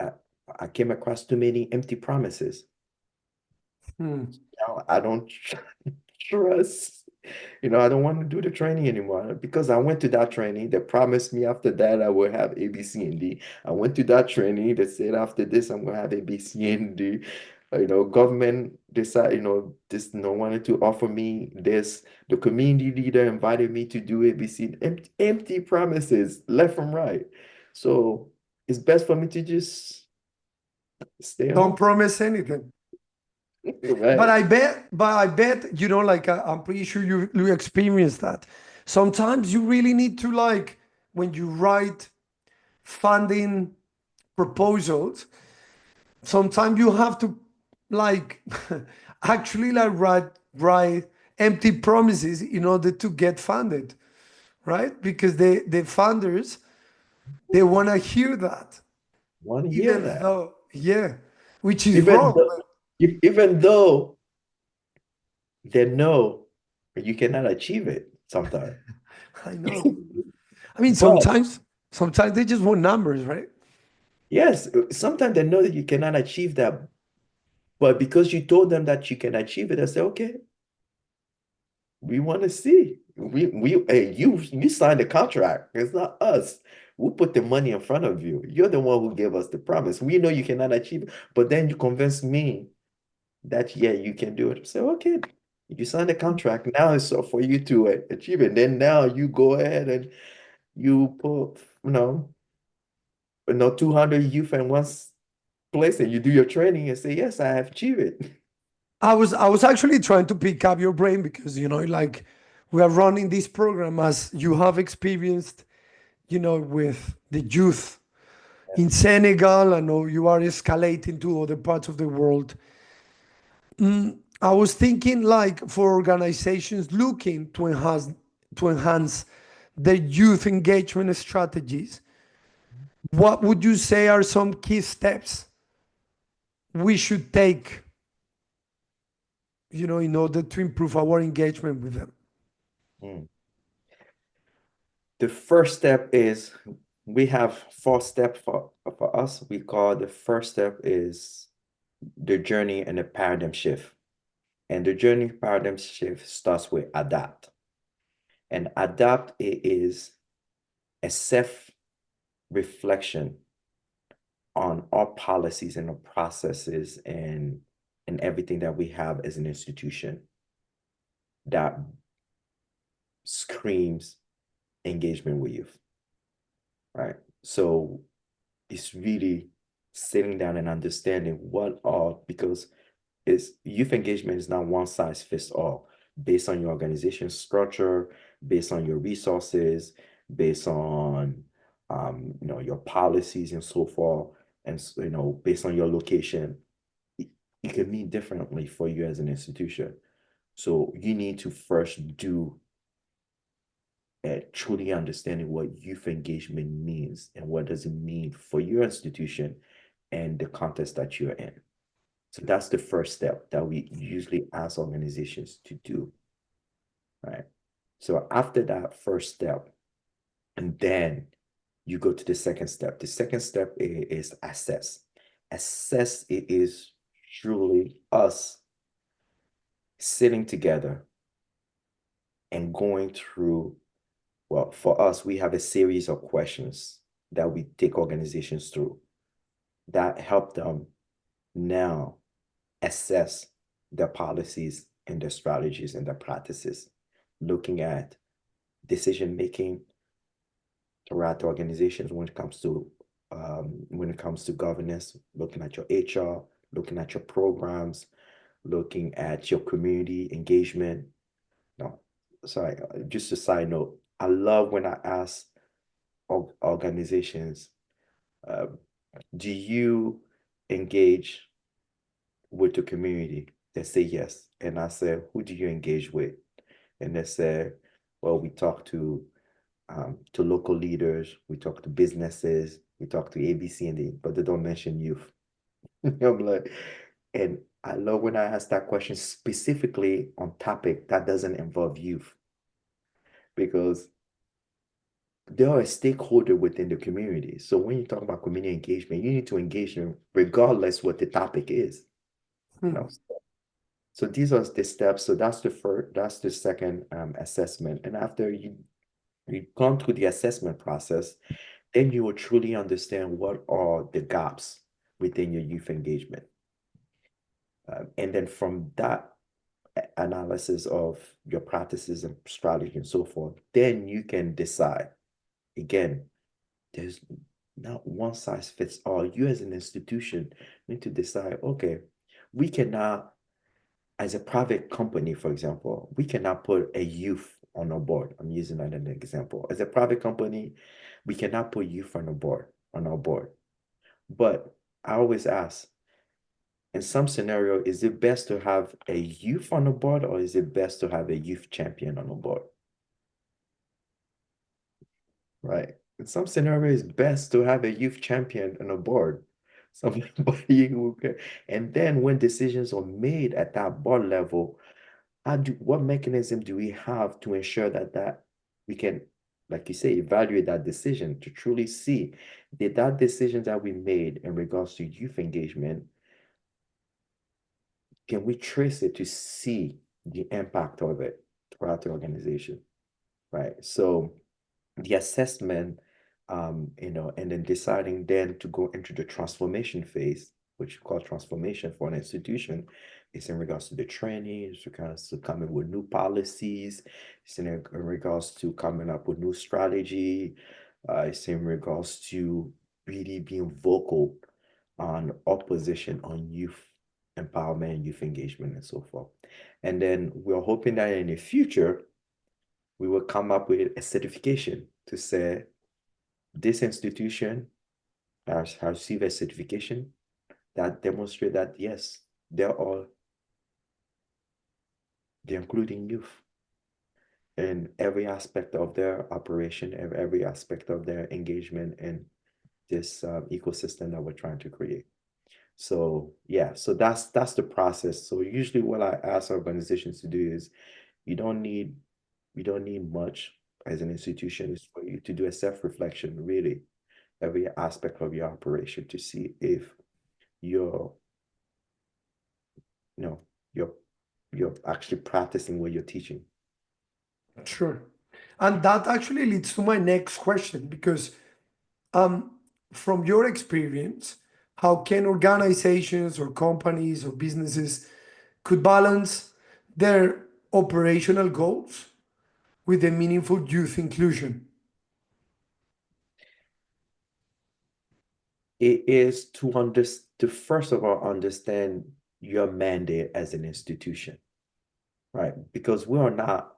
I, I came across too many empty promises. Hmm. I don't trust. I don't want to do the training anymore because I went to that training. They promised me after that I will have A, B, C, and D. I went to that training. They said after this I'm gonna have A, B, C, and D. Government decided, this no wanted to offer me this. The community leader invited me to do A, B, C. Empty promises left and right. So it's best for me to just stay Don't home. promise anything. But Right. I bet, like I'm pretty sure you experience that. Sometimes you really need to like when you write funding proposals, sometimes you have to like actually like write empty promises in order to get funded, right? Because the funders they want to hear that, Want to hear even that. though yeah, which is Even wrong. though, even though they know you cannot achieve it sometimes. I know. I mean, But sometimes they just want numbers, right? yes, sometimes they know that you cannot achieve that. But because you told them that you can achieve it, they say, okay, we want to see. Hey, you signed the contract. It's not us. We'll put the money in front of you. You're the one who gave us the promise. We know you cannot achieve it, but then you convince me that yeah, you can do it. So okay, you signed the contract. Now it's up for you to achieve it. Then now you go ahead and you put, 200 youth in one place and you do your training and say, yes, I have achieved it. I was actually trying to pick up your brain because like we are running this program as you have experienced, with the youth in Senegal. I know you are escalating to other parts of the world. I was thinking like for organizations looking to enhance their youth engagement strategies, what would you say are some key steps we should take, in order to improve our engagement with them? Mm. The first step is we have 4 steps for us. We call the first step is the journey and the paradigm shift. And the journey paradigm shift starts with adapt. And adapt is a self reflection on our policies and our processes and everything that we have as an institution that screams engagement with youth, right? So it's really sitting down and understanding because it's youth engagement is not one size fits all based on your organization structure, based on your resources, based on your policies and so forth, and based on your location, it can mean differently for you as an institution. So you need to first do truly understanding what youth engagement means and what does it mean for your institution and the context that you're in. So that's the first step that we usually ask organizations to do, right? So after that first step, and then you go to the second step. The second step is assess. Assess it is truly us sitting together and going through, well, for us, we have a series of questions that we take organizations through that help them now assess their policies and their strategies and their practices, looking at decision making throughout the organizations when it comes to governance, looking at your HR, looking at your programs, looking at your community engagement. No, sorry, just a side note. I love when I ask organizations, uh, do you engage with the community? They say yes. And I say, who do you engage with? And they say, well, we talk to local leaders, we talk to businesses, we talk to A, B, C, and D, but they don't mention youth. I'm like, and I love when I ask that question specifically on topic that doesn't involve youth, because they are a stakeholder within the community. So when you talk about community engagement, you need to engage them regardless what the topic is. You know, so these are the steps. So that's the first, that's the second assessment. And after you've gone through the assessment process, then you will truly understand what are the gaps within your youth engagement. And then from that analysis of your practices and strategy and so forth, then you can decide. Again, there's not one size fits all. You as an institution need to decide, okay, we cannot, as a private company, for example, we cannot put a youth on our board. I'm using that as an example. As a private company, we cannot put youth on our board. But I always ask, in some scenario, is it best to have a youth on the board or is it best to have a youth champion on the board? Right. In some scenario, it's best to have a youth champion on the board. Somebody who can, and then when decisions are made at that board level, what mechanism do we have to ensure that we can, like you say, evaluate that decision to truly see did that decision that we made in regards to youth engagement, can we trace it to see the impact of it throughout the organization, right? So the assessment, and then deciding then to go into the transformation phase, which you call transformation for an institution, is in regards to the training, it's regards to coming with new policies, it's in regards to coming up with new strategy, it's in regards to really being vocal on opposition on youth empowerment, youth engagement, and so forth. And then we're hoping that in the future, we will come up with a certification to say this institution has received a certification that demonstrate that yes, they're including youth in every aspect of their operation, every aspect of their engagement in this ecosystem that we're trying to create. So yeah, so that's the process. So usually what I ask organizations to do is you don't need much as an institution, is for you to do a self-reflection, really, every aspect of your operation to see if you're, you know, you're you're actually practicing what you're teaching. Sure. And that actually leads to my next question because um, from your experience, how can organizations or companies or businesses could balance their operational goals with a meaningful youth inclusion? It is to first of all understand your mandate as an institution, right? Because we're not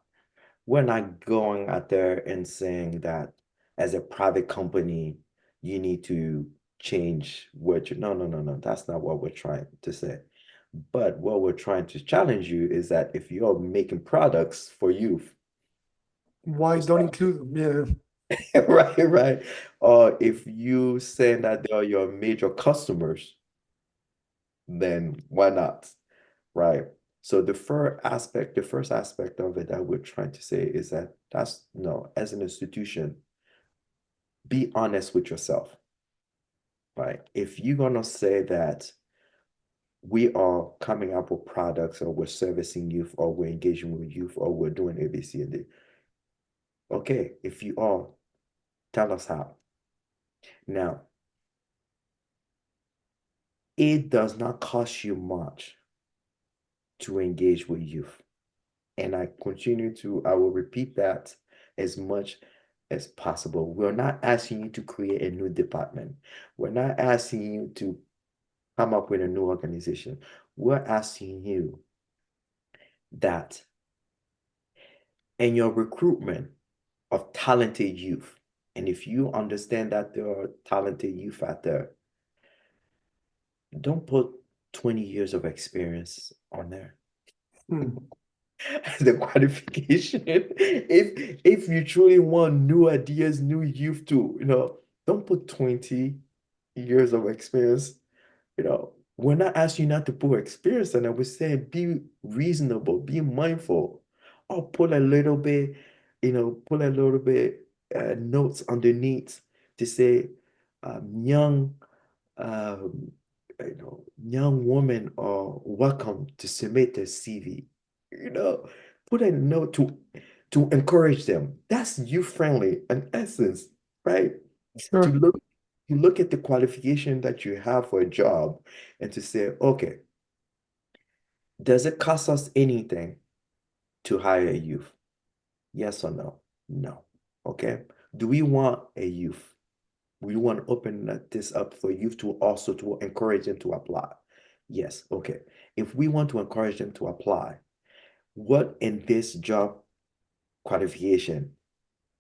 going out there and saying that as a private company, you need to change what you, no, no, no, no, that's not what we're trying to say. But what we're trying to challenge you is that if you're making products for youth, Why to don't start, include them? right, right. Or if you say that they are your major customers, then why not? Right. So the first aspect of it that we're trying to say is that that's no, as an institution, be honest with yourself, right? If you're gonna say that we are coming up with products or we're servicing youth or we're engaging with youth or we're doing A, B, C, and D. Okay, if you are, tell us how. Now, it does not cost you much to engage with youth. And I will repeat that as much as possible. We're not asking you to create a new department. We're not asking you to come up with a new organization. We're asking you that in your recruitment of talented youth, and if you understand that there are talented youth out there, don't put 20 years of experience on there. Hmm. The qualification. If you truly want new ideas, new youth to, don't put 20 years of experience. We're not asking you not to put experience in it. We're saying be reasonable, be mindful, or put a little bit notes underneath to say young young women are welcome to submit their CV. You know, put a note to encourage them. That's youth friendly in essence, right? To Sure. look to look at the qualification that you have for a job and to say, okay, does it cost us anything to hire a youth? Yes or no? No. Okay. Do we want a youth? We want to open this up for youth to also to encourage them to apply. Yes, okay. If we want to encourage them to apply, what in this job qualification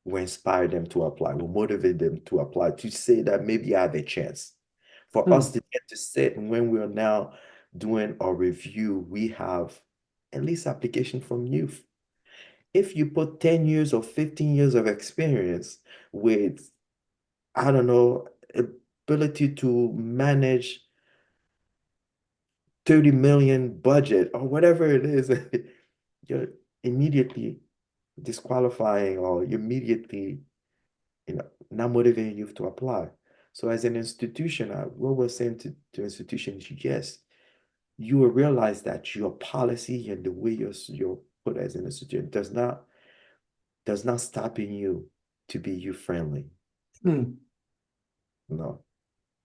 will inspire them to apply, will motivate them to apply, to say that maybe I have a chance. For us Hmm. to get to sit and when we're now doing our review, we have at least application from youth. If you put 10 years or 15 years of experience with, I don't know, ability to manage 30 million budget or whatever it is, you're immediately disqualifying or you immediately, not motivating you to apply. So as an institution, what we're saying to institutions, yes, you will realize that your policy and the way you're put as an institution does not stopping you to be you friendly. Hmm. No.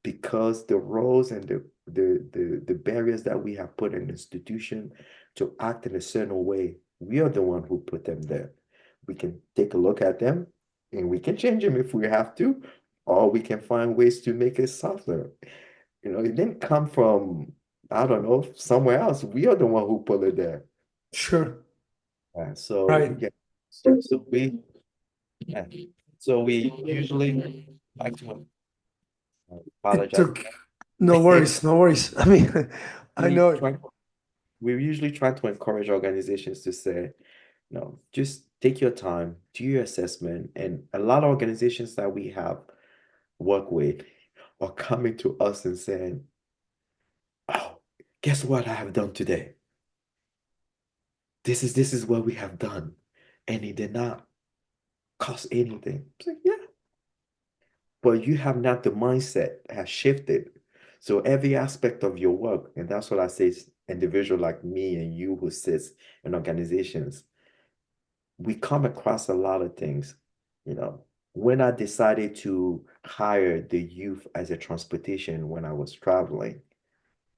Because the roles and the barriers that we have put in the institution to act in a certain way, we are the one who put them there. We can take a look at them and we can change them if we have to, or we can find ways to make it softer. It didn't come from, I don't know, somewhere else. We are the one who put it there. Sure. So Right. yeah, yeah. So we usually like to It apologize. took no worries, no worries. I mean, I We know. try we usually try to encourage organizations to say, no, just take your time, do your assessment. And a lot of organizations that we have work with are coming to us and saying, oh, guess what I have done today? This is what we have done. And it did not cost anything. It's like, yeah, but you have not the mindset has shifted. So every aspect of your work, and that's what I say, individual like me and you who sits in organizations, we come across a lot of things. When I decided to hire the youth as a transportation when I was traveling,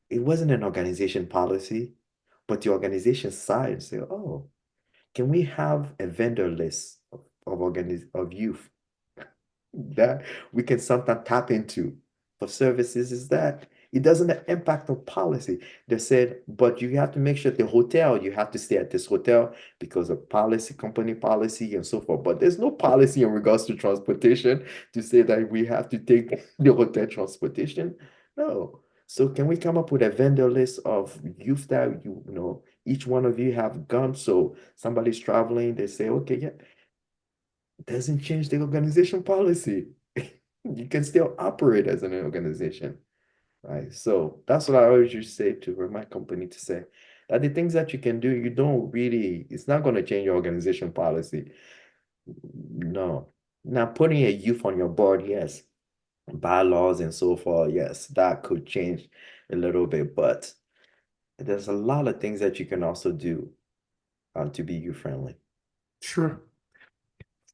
it wasn't an organization policy, but the organization side said, oh, can we have a vendor list of youth that we can sometimes tap into for services? Is that it doesn't impact on policy. They said, but you have to make sure you have to stay at this hotel because of policy, company policy, and so forth. But there's no policy in regards to transportation to say that we have to take the hotel transportation. No. So can we come up with a vendor list of youth that each one of you have gone? So somebody's traveling, they say, okay, yeah, doesn't change the organization policy. You can still operate as an organization. right? So that's what I always used to say to remind company to say that the things that you can do, you don't really, it's not going to change your organization policy. No. Now putting a youth on your board, yes. Bylaws and so forth, yes, that could change a little bit, but there's a lot of things that you can also do to be youth friendly. Sure.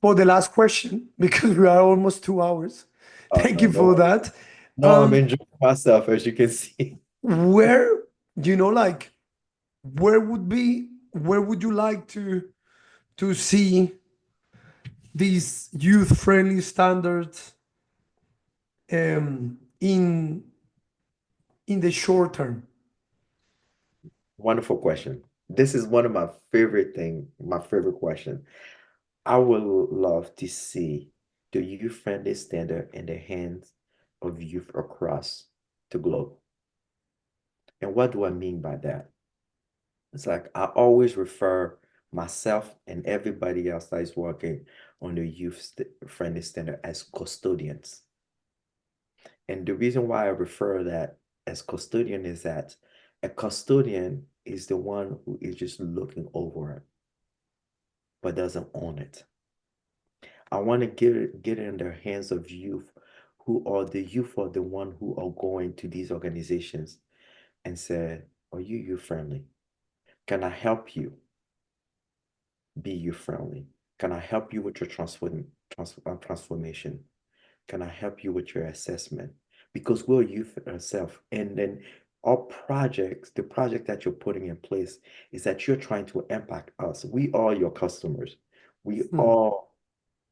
For the last question, because we are almost 2 hours. Oh Thank no, you no for worries. that. No, I'm Um, enjoying myself, as you can see. where, like, where would you like to see these youth-friendly standards in the short term? Wonderful question. This is one of my favorite thing, my favorite question. I would love to see the youth-friendly standard in the hands of youth across the globe. And what do I mean by that? It's like I always refer myself and everybody else that is working on the youth-friendly standard as custodians. And the reason why I refer that as custodian is that a custodian is the one who is just looking over it, but doesn't own it. I want to get it in the hands of youth who are the one who are going to these organizations and say, are you youth friendly? Can I help you be youth friendly? Can I help you with your transformation? Can I help you with your assessment? Because we're youth ourselves. And then our projects, the project that you're putting in place is that you're trying to impact us. We are your customers. We Hmm. are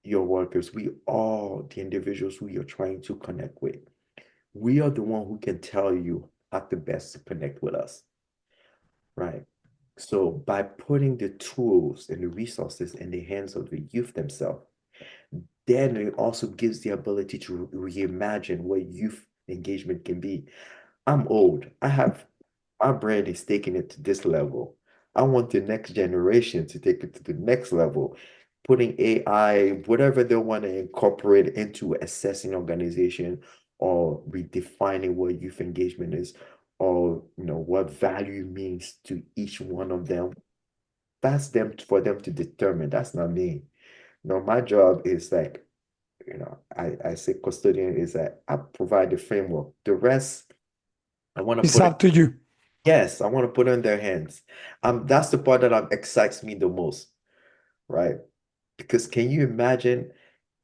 your workers. We are the individuals who you're trying to connect with. We are the one who can tell you how to best connect with us, right? So by putting the tools and the resources in the hands of the youth themselves, then it also gives the ability to reimagine what youth engagement can be. I'm old. My brain is taking it to this level. I want the next generation to take it to the next level, putting AI, whatever they want to incorporate into assessing organization or redefining what youth engagement is, or what value means to each one of them. That's them for them to determine. That's not me. No, my job is like, I say custodian is that I provide the framework. The rest, I want to It's put it, up to you. yes, I want to put it in their hands. That's the part that excites me the most, right? Because can you imagine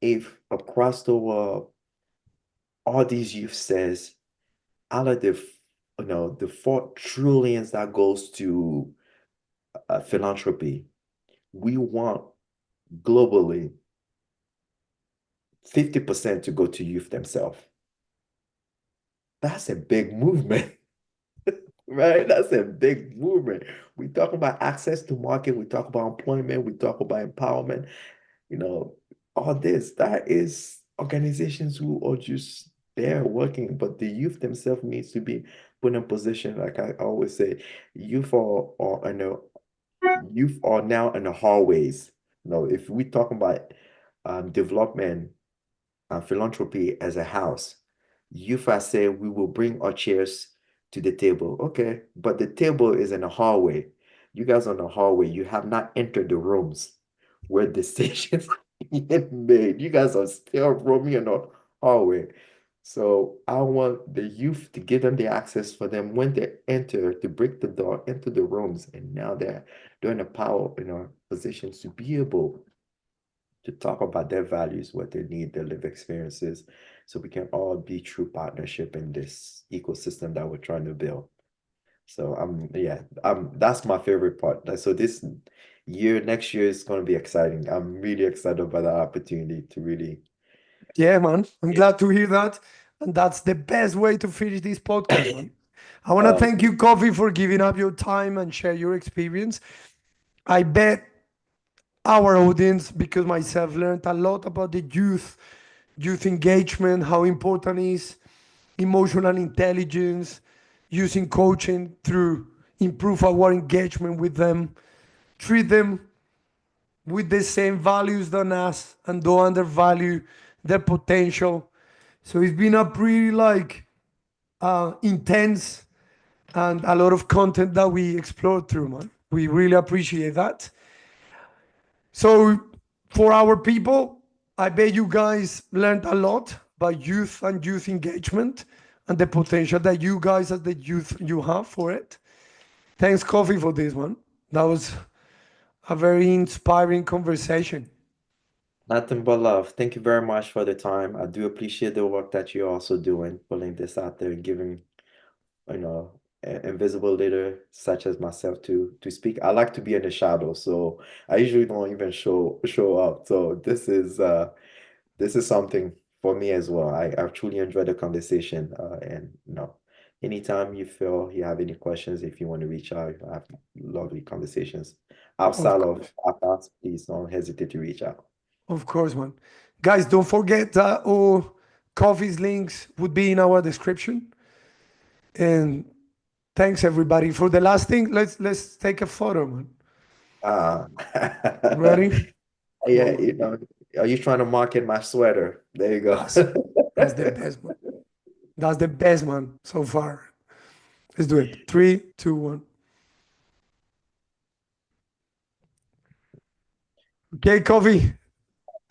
if across the world, all these youth says, out of the 4 trillions that goes to philanthropy, we want globally 50% to go to youth themselves. That's a big movement. Right? That's a big movement. We talk about access to market, we talk about employment, we talk about empowerment, you know, all this. That is organizations who are just there working, but the youth themselves needs to be put in position. Like I always say, youth are now in the hallways. If we talk about development philanthropy as a house. UFA say we will bring our chairs to the table. Okay, but the table is in the hallway. You guys are in the hallway. You have not entered the rooms where decisions get made. You guys are still roaming in the hallway. So I want the youth to give them the access for them when they enter to break the door into the rooms, and now they're in a power positions to be able to talk about their values, what they need, their life experiences, so we can all be true partnership in this ecosystem that we're trying to build. So yeah, that's my favorite part. So this next year is going to be exciting. I'm really excited about that opportunity to really. Yeah, man. I'm glad to hear that. And that's the best way to finish this podcast, man. I want to Um, thank you, Coffee, for giving up your time and share your experience. I bet our audience, because myself learned a lot about the youth engagement, how important is emotional intelligence, using coaching through improve our engagement with them, treat them with the same values than us and don't undervalue their potential. So it's been a pretty like intense and a lot of content that we explored through, man. We really appreciate that. So for our people, I bet you guys learned a lot about youth and youth engagement and the potential that you guys as the youth you have for it. Thanks, Koffi, for this one. That was a very inspiring conversation. Nothing but love. Thank you very much for the time. I do appreciate the work that you're also doing, pulling this out there and giving, invisible leader such as myself to speak. I like to be in the shadow, so I usually don't even show up. So this is something for me as well. I've truly enjoyed the conversation. And anytime you feel you have any questions, if you want to reach out, I have lovely conversations. Of Outside of course. podcasts, please don't hesitate to reach out. Of course, man. Guys, don't forget that all Koffi's links would be in our description. And thanks everybody. For the last thing, let's take a photo, man. Uh, Ready? Come on, yeah, man. are you trying to market my sweater? There you go. Awesome. That's the best, man. That's the best, man, so far. Let's do it. 3, 2, 1. Okay, Koffi.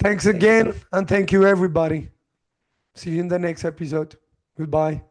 Thanks Thank you. again, and thank you, everybody. See you in the next episode. Goodbye.